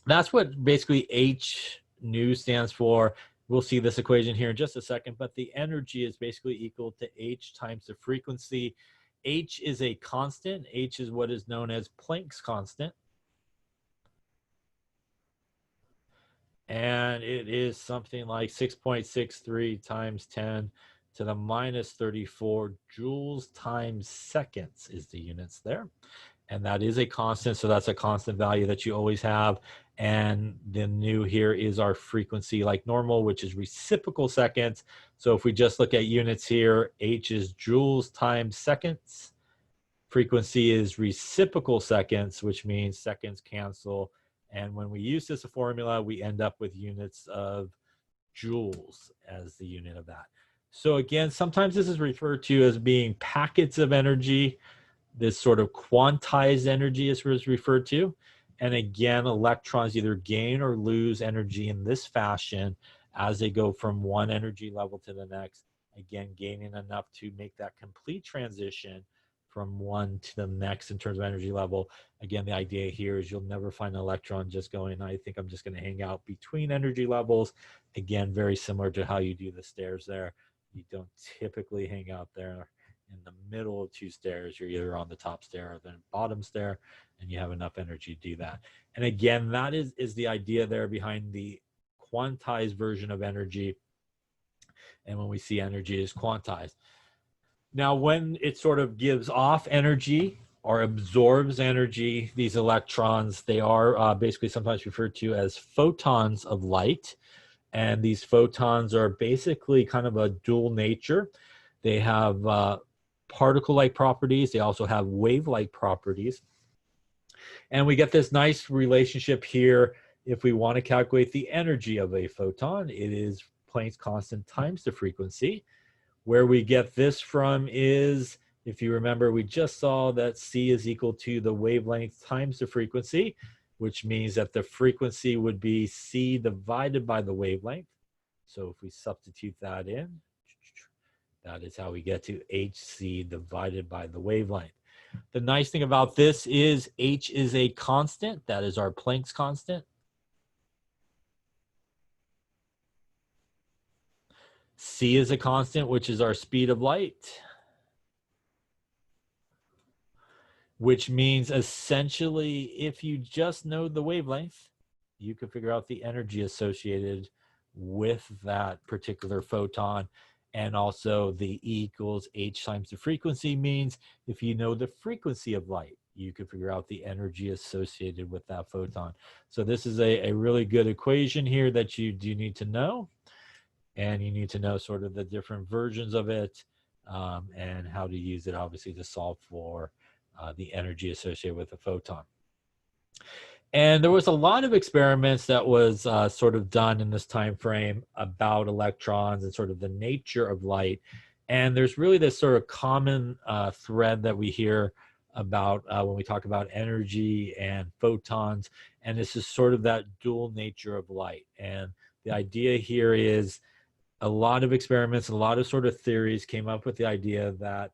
that's what basically H nu stands for. We'll see this equation here in just a second, but the energy is basically equal to H times the frequency. H is a constant. H is what is known as Planck's constant. And it is something like 6.63 times 10 to the minus 34 joules times seconds is the units there. and that is a constant. So that's a constant value that you always have. And the new here is our frequency like normal, which is reciprocal seconds. So if we just look at units here, H is joules times seconds. Frequency is reciprocal seconds, which means seconds cancel. And when we use this formula, we end up with units of joules as the unit of that. So again, sometimes this is referred to as being packets of energy. This sort of quantized energy is referred to. And again, electrons either gain or lose energy in this fashion as they go from one energy level to the next, again, gaining enough to make that complete transition from one to the next in terms of energy level. Again, the idea here is you'll never find an electron just going, I think I'm just going to hang out between energy levels. Again, very similar to how you do the stairs there. You don't typically hang out there in the middle of two stairs. You're either on the top stair or the bottom stair, and you have enough energy to do that. And again, that is the idea there behind the quantized version of energy. And when we see energy is quantized. Now, when it sort of gives off energy or absorbs energy, these electrons, they are basically sometimes referred to as photons of light. And these photons are basically kind of a dual nature. They have particle-like properties. They also have wave-like properties. And we get this nice relationship here. If we want to calculate the energy of a photon, it is Planck's constant times the frequency. Where we get this from is, if you remember, we just saw that C is equal to the wavelength times the frequency, which means that the frequency would be C divided by the wavelength. So if we substitute that in, that is how we get to hc divided by the wavelength. The nice thing about this is h is a constant. That is our Planck's constant. C is a constant, which is our speed of light. Which means essentially, if you just know the wavelength, you can figure out the energy associated with that particular photon. And also the E equals H times the frequency means if you know the frequency of light, you can figure out the energy associated with that photon. So this is a really good equation here that you do need to know. And you need to know sort of the different versions of it and how to use it, obviously, to solve for the energy associated with the photon. And there was a lot of experiments that was sort of done in this time frame about electrons and sort of the nature of light. And there's really this sort of common thread that we hear about when we talk about energy and photons. And this is sort of that dual nature of light. And the idea here is a lot of experiments, a lot of sort of theories came up with the idea that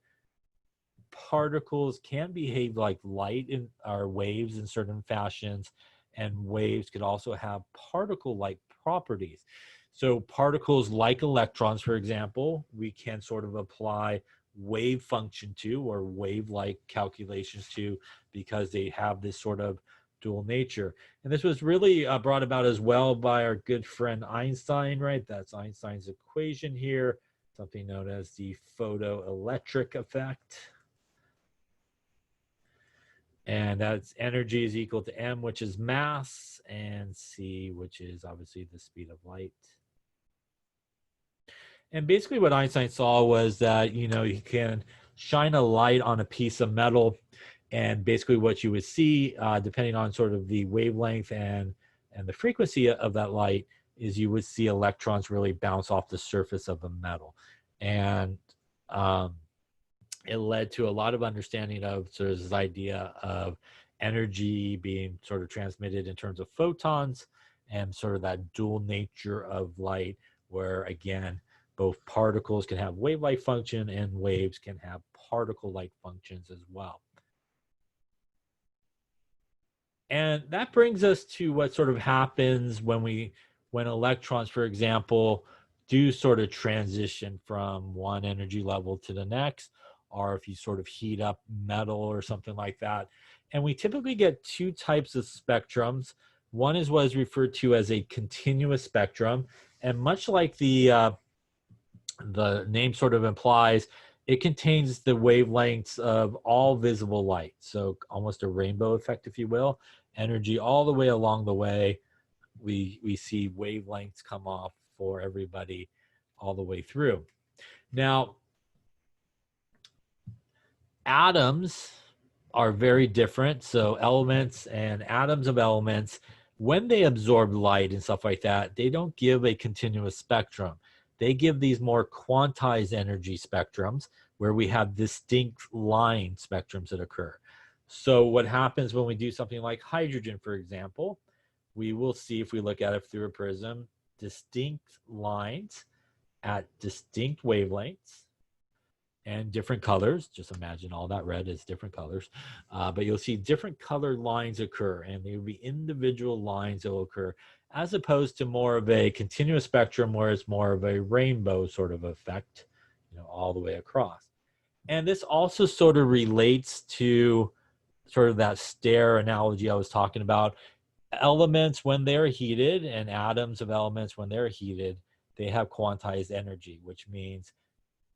particles can behave like light in our waves in certain fashions, and waves could also have particle-like properties. So particles like electrons, for example, we can sort of apply wave function to, or wave-like calculations to, because they have this sort of dual nature. And this was really brought about as well by our good friend Einstein, right? That's Einstein's equation here, something known as the photoelectric effect. And that's energy is equal to m, which is mass, and c, which is obviously the speed of light. And basically what Einstein saw was that, you know, you can shine a light on a piece of metal, and basically what you would see, depending on sort of the wavelength and the frequency of that light, is you would see electrons really bounce off the surface of the metal. And it led to a lot of understanding of sort of this idea of energy being sort of transmitted in terms of photons, and sort of that dual nature of light, where again, both particles can have wave-like function and waves can have particle-like functions as well. And that brings us to what sort of happens when electrons, for example, do sort of transition from one energy level to the next, or if you sort of heat up metal or something like that. And we typically get two types of spectrums. One is what is referred to as a continuous spectrum. And much like the name sort of implies, it contains the wavelengths of all visible light. So almost a rainbow effect, if you will. Energy all the way along the way. We see wavelengths come off for everybody all the way through. Now, atoms are very different. So elements and atoms of elements, when they absorb light and stuff like that, they don't give a continuous spectrum. They give these more quantized energy spectrums where we have distinct line spectrums that occur. So what happens when we do something like hydrogen, for example, we will see, if we look at it through a prism, distinct lines at distinct wavelengths and different colors. Just imagine all that red is different colors. But you'll see different colored lines occur, and there will be individual lines that will occur, as opposed to more of a continuous spectrum where it's more of a rainbow sort of effect, all the way across. And this also sort of relates to sort of that stair analogy I was talking about. Elements, when they're heated, and atoms of elements, when they're heated, they have quantized energy, which means,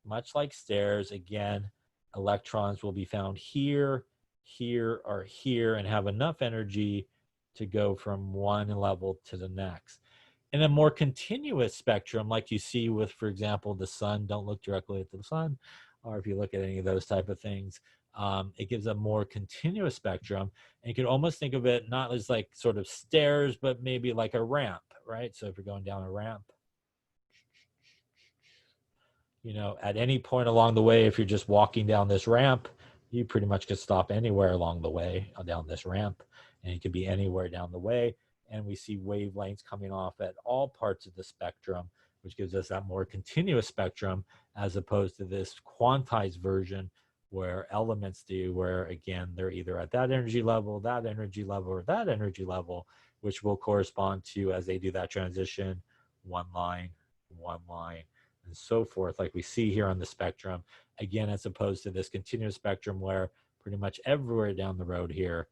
much like stairs, again, electrons will be found here, here, or here, and have enough energy to go from one level to the next. In a more continuous spectrum, like you see with, for example, the sun, don't look directly at the sun, or if you look at any of those type of things, it gives a more continuous spectrum. And you can almost think of it not as like sort of stairs, but maybe like a ramp, right? So if you're going down a ramp, at any point along the way, if you're just walking down this ramp, you pretty much could stop anywhere along the way down this ramp, and it could be anywhere down the way. And we see wavelengths coming off at all parts of the spectrum, which gives us that more continuous spectrum, as opposed to this quantized version where elements do, where again, they're either at that energy level, or that energy level, which will correspond to, as they do that transition, one line, and so forth, like we see here on the spectrum, again, as opposed to this continuous spectrum where pretty much everywhere down the road here,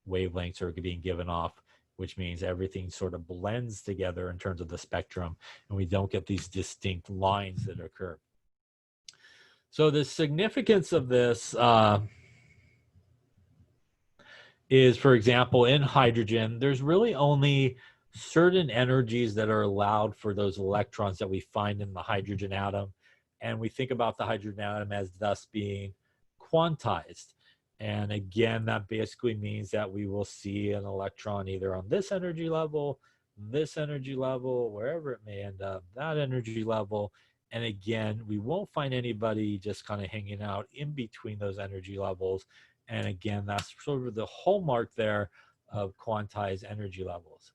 wavelengths are being given off, which means everything sort of blends together in terms of the spectrum, and we don't get these distinct lines that occur. So the significance of this is, for example, in hydrogen, there's really only certain energies that are allowed for those electrons that we find in the hydrogen atom. And we think about the hydrogen atom as thus being quantized. And again, that basically means that we will see an electron either on this energy level, wherever it may end up, that energy level. And again, we won't find anybody just kind of hanging out in between those energy levels. And again, that's sort of the hallmark there of quantized energy levels.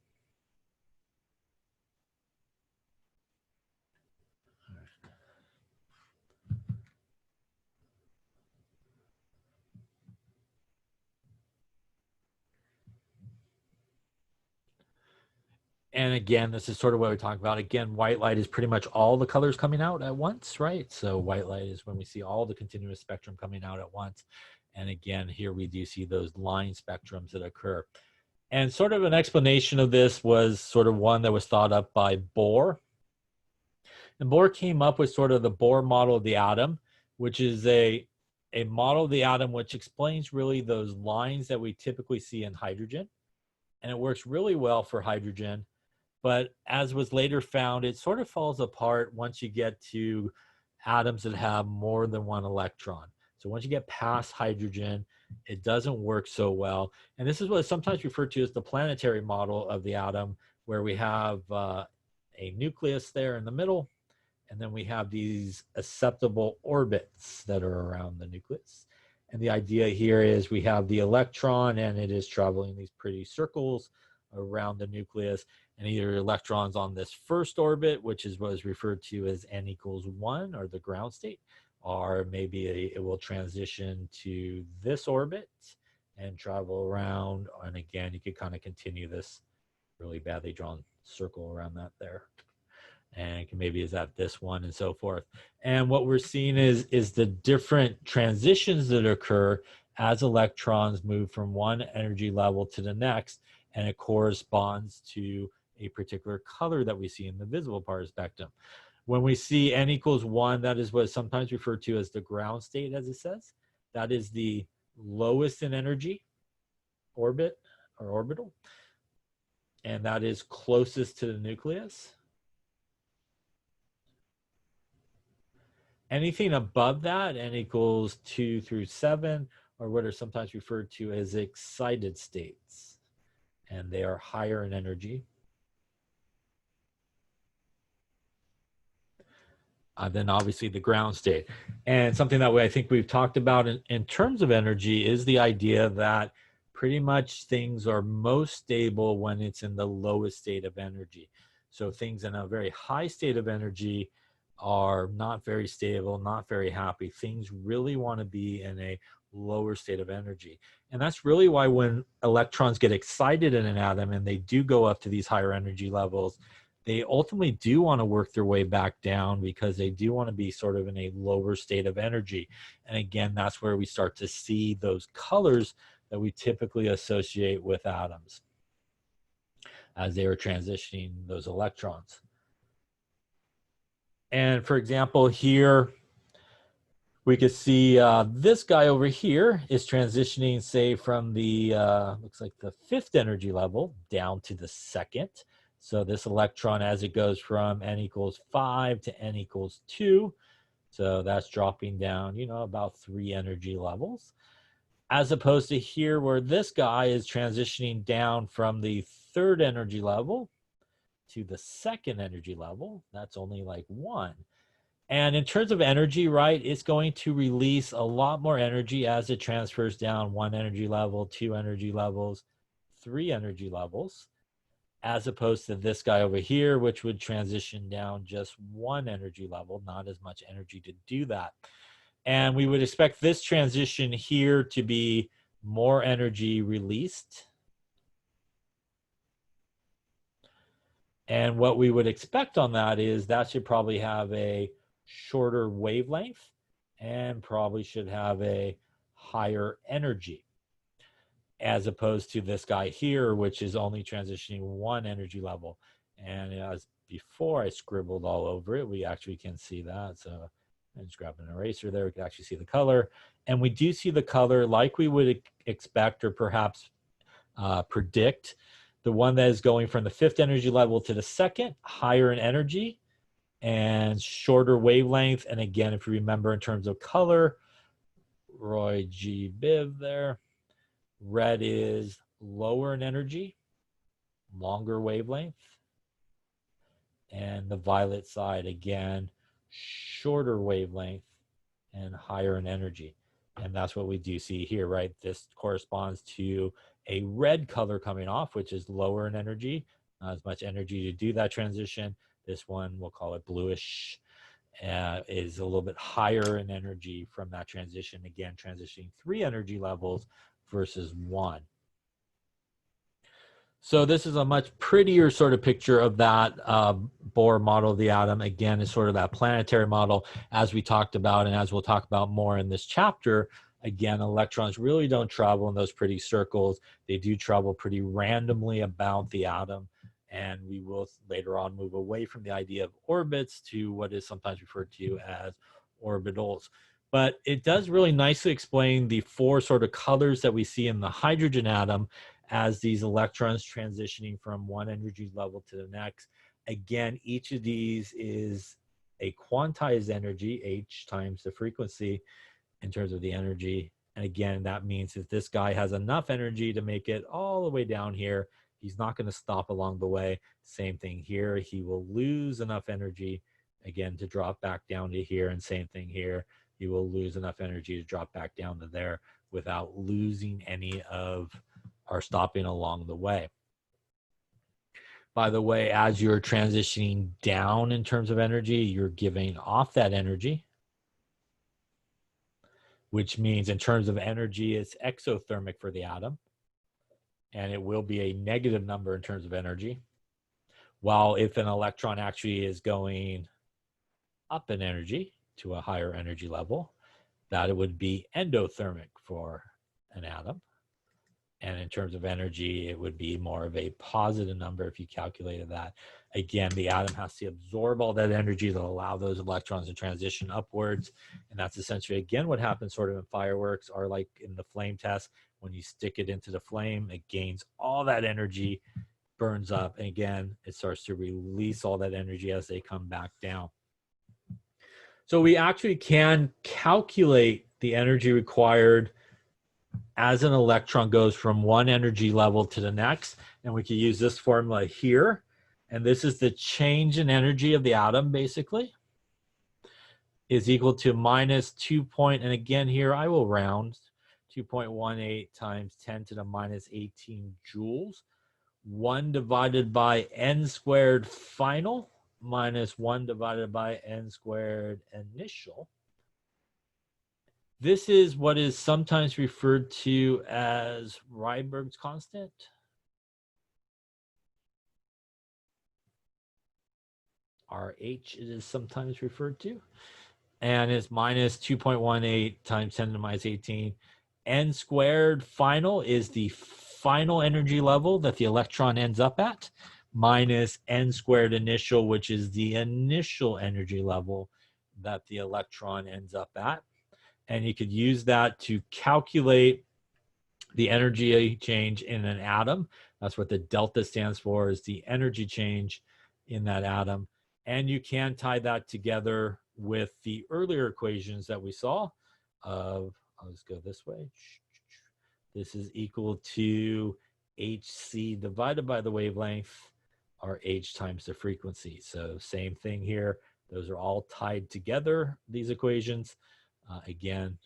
And again, this is sort of what we're talking about. Again, white light is pretty much all the colors coming out at once, right? So white light is when we see all the continuous spectrum coming out at once. And again, here we do see those line spectrums that occur. And sort of an explanation of this was sort of one that was thought up by Bohr. And Bohr came up with sort of the Bohr model of the atom, which is a model of the atom which explains really those lines that we typically see in hydrogen. And it works really well for hydrogen. But as was later found, it sort of falls apart once you get to atoms that have more than one electron. So once you get past hydrogen, it doesn't work so well. And this is what is sometimes referred to as the planetary model of the atom, where we have a nucleus there in the middle, and then we have these acceptable orbits that are around the nucleus. And the idea here is we have the electron, and it is traveling these pretty circles around the nucleus, and either electrons on this first orbit, which is what is referred to as n equals 1, or the ground state, or maybe it will transition to this orbit and travel around. And again, you could kind of continue this really badly drawn circle around that there. And maybe is at this one, and so forth. And what we're seeing is the different transitions that occur as electrons move from one energy level to the next, and it corresponds to a particular color that we see in the visible part of the spectrum. When we see n equals 1, that is what is sometimes referred to as the ground state, as it says. That is the lowest in energy orbit or orbital, and that is closest to the nucleus. Anything above that, n equals 2 through 7, are what are sometimes referred to as excited states, and they are higher in energy. Then obviously the ground state. And something that I think we've talked about in terms of energy is the idea that pretty much things are most stable when it's in the lowest state of energy. So things in a very high state of energy are not very stable, not very happy. Things really want to be in a lower state of energy. And that's really why when electrons get excited in an atom and they do go up to these higher energy levels, they ultimately do want to work their way back down because they do want to be sort of in a lower state of energy. And again, that's where we start to see those colors that we typically associate with atoms as they are transitioning those electrons. And for example, here we could see this guy over here is transitioning, say, from the, looks like the 5th energy level down to the 2nd. So this electron, as it goes from n equals 5 to n equals 2, so that's dropping down, you know, about 3 energy levels, as opposed to here where this guy is transitioning down from the 3rd energy level to the 2nd energy level. That's only like 1. And in terms of energy, right, it's going to release a lot more energy as it transfers down 1 energy level, 2 energy levels, 3 energy levels, as opposed to this guy over here, which would transition down just 1 energy level, not as much energy to do that. And we would expect this transition here to be more energy released. And what we would expect on that is that should probably have a shorter wavelength and probably should have a higher energy, as opposed to this guy here, which is only transitioning 1 energy level. And as before I scribbled all over it, we actually can see that. So I'm just grabbing an eraser there. We can actually see the color. And we do see the color like we would expect or perhaps predict. The one that is going from the 5th energy level to the 2nd, higher in energy and shorter wavelength. And again, if you remember in terms of color, Roy G. Biv there, red is lower in energy, longer wavelength. And the violet side, again, shorter wavelength and higher in energy. And that's what we do see here, right? This corresponds to a red color coming off, which is lower in energy, not as much energy to do that transition. This one, we'll call it bluish, is a little bit higher in energy from that transition. Again, transitioning 3 energy levels versus 1. So this is a much prettier sort of picture of that Bohr model of the atom. Again, is sort of that planetary model, as we talked about, and as we'll talk about more in this chapter. Again, electrons really don't travel in those pretty circles. They do travel pretty randomly about the atom. And we will later on move away from the idea of orbits to what is sometimes referred to as orbitals. But it does really nicely explain the 4 sort of colors that we see in the hydrogen atom as these electrons transitioning from 1 energy level to the next. Again, each of these is a quantized energy, h times the frequency in terms of the energy. And again, that means that this guy has enough energy to make it all the way down here. He's not going to stop along the way. Same thing here. He will lose enough energy, again, to drop back down to here. And same thing here. He will lose enough energy to drop back down to there without losing any of or stopping along the way. By the way, as you're transitioning down in terms of energy, you're giving off that energy, which means in terms of energy, it's exothermic for the atom. And it will be a negative number in terms of energy. While if an electron actually is going up in energy to a higher energy level, that it would be endothermic for an atom. And in terms of energy, it would be more of a positive number if you calculated that. Again, the atom has to absorb all that energy to allow those electrons to transition upwards. And that's essentially, again, what happens sort of in fireworks, or like in the flame test. When you stick it into the flame, it gains all that energy, burns up, and again, it starts to release all that energy as they come back down. So we actually can calculate the energy required as an electron goes from one energy level to the next. And we can use this formula here. And this is the change in energy of the atom, basically, is equal to minus 2 and again here I will round, 2.18 times 10 to the minus 18 joules. 1 divided by n squared final minus 1 divided by n squared initial. This is what is sometimes referred to as Rydberg's constant. RH it is sometimes referred to. And it's minus 2.18 times 10 to the minus 18. N squared final is the final energy level that the electron ends up at, minus n squared initial, which is the initial energy level that the electron ends up at. And you could use that to calculate the energy change in an atom. That's what the delta stands for, is the energy change in that atom. And you can tie that together with the earlier equations that we saw of, I'll just go this way. This is equal to hc divided by the wavelength, or h times the frequency. So same thing here. Those are all tied together, these equations. Again,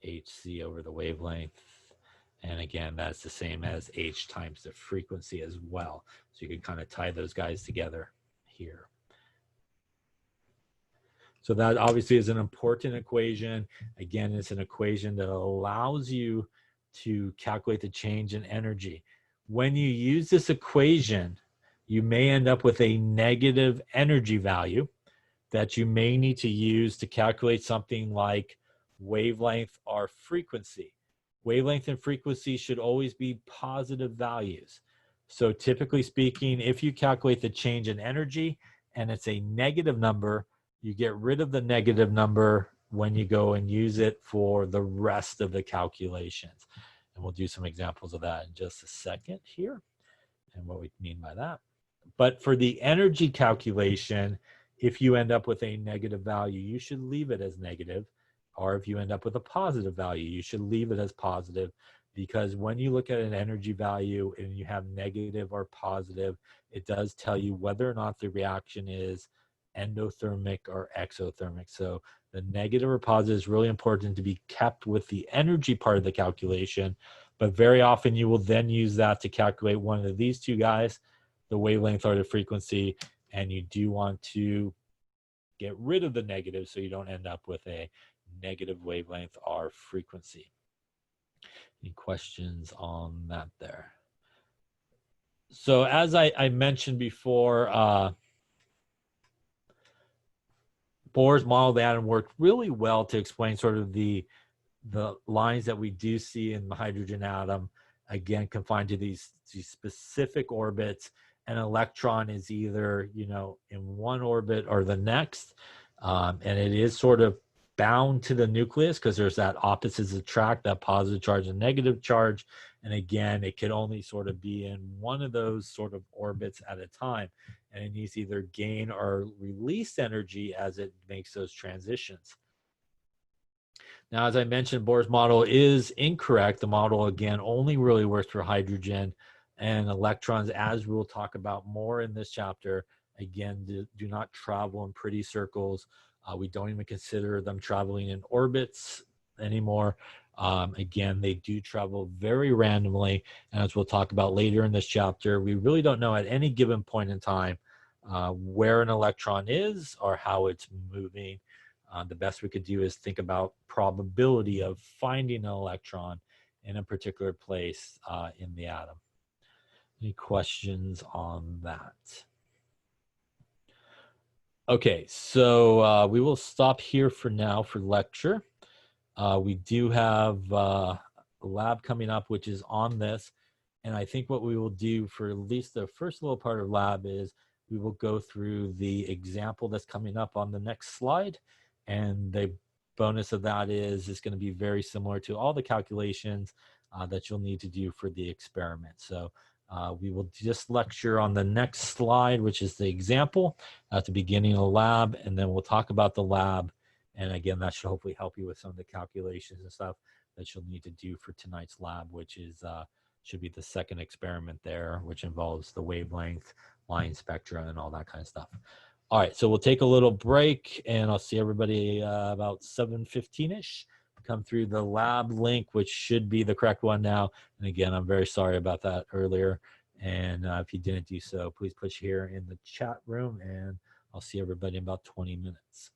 hc over the wavelength. And again, that's the same as h times the frequency as well. So you can kind of tie those guys together here. So that obviously is an important equation. Again, it's an equation that allows you to calculate the change in energy. When you use this equation, you may end up with a negative energy value that you may need to use to calculate something like wavelength or frequency. Wavelength and frequency should always be positive values. So typically speaking, if you calculate the change in energy and it's a negative number, you get rid of the negative number when you go and use it for the rest of the calculations. And we'll do some examples of that in just a second here and what we mean by that. But for the energy calculation, if you end up with a negative value, you should leave it as negative. Or if you end up with a positive value, you should leave it as positive, because when you look at an energy value and you have negative or positive, it does tell you whether or not the reaction is endothermic or exothermic. So the negative or positive is really important to be kept with the energy part of the calculation. But very often you will then use that to calculate one of these two guys, the wavelength or the frequency, and you do want to get rid of the negative so you don't end up with a negative wavelength or frequency. Any questions on that there? So as I mentioned before, Bohr's model of the atom worked really well to explain sort of the lines that we do see in the hydrogen atom, again, confined to these specific orbits. An electron is either, you know, in one orbit or the next. And it is sort of bound to the nucleus because there's that opposites attract, that positive charge and negative charge. And again, it can only sort of be in one of those sort of orbits at a time. And it needs either gain or release energy as it makes those transitions. Now, as I mentioned, Bohr's model is incorrect. The model, again, only really works for hydrogen and electrons, as we'll talk about more in this chapter. Again, do not travel in pretty circles. We don't even consider them traveling in orbits anymore. Again, they do travel very randomly. And as we'll talk about later in this chapter, we really don't know at any given point in time where an electron is or how it's moving. The best we could do is think about probability of finding an electron in a particular place in the atom. Any questions on that? Okay, so we will stop here for now for lecture. We do have lab coming up, which is on this. And I think what we will do for at least the first little part of lab is we will go through the example that's coming up on the next slide. And the bonus of that is it's going to be very similar to all the calculations that you'll need to do for the experiment. So we will just lecture on the next slide, which is the example at the beginning of the lab, and then we'll talk about the lab. And again, that should hopefully help you with some of the calculations and stuff that you'll need to do for tonight's lab, which is should be the second experiment there, which involves the wavelength, line spectra, and all that kind of stuff. All right, so we'll take a little break, and I'll see everybody about 7:15-ish. Come through the lab link, which should be the correct one now. And again, I'm very sorry about that earlier. And if you didn't do so, please push here in the chat room, and I'll see everybody in about 20 minutes.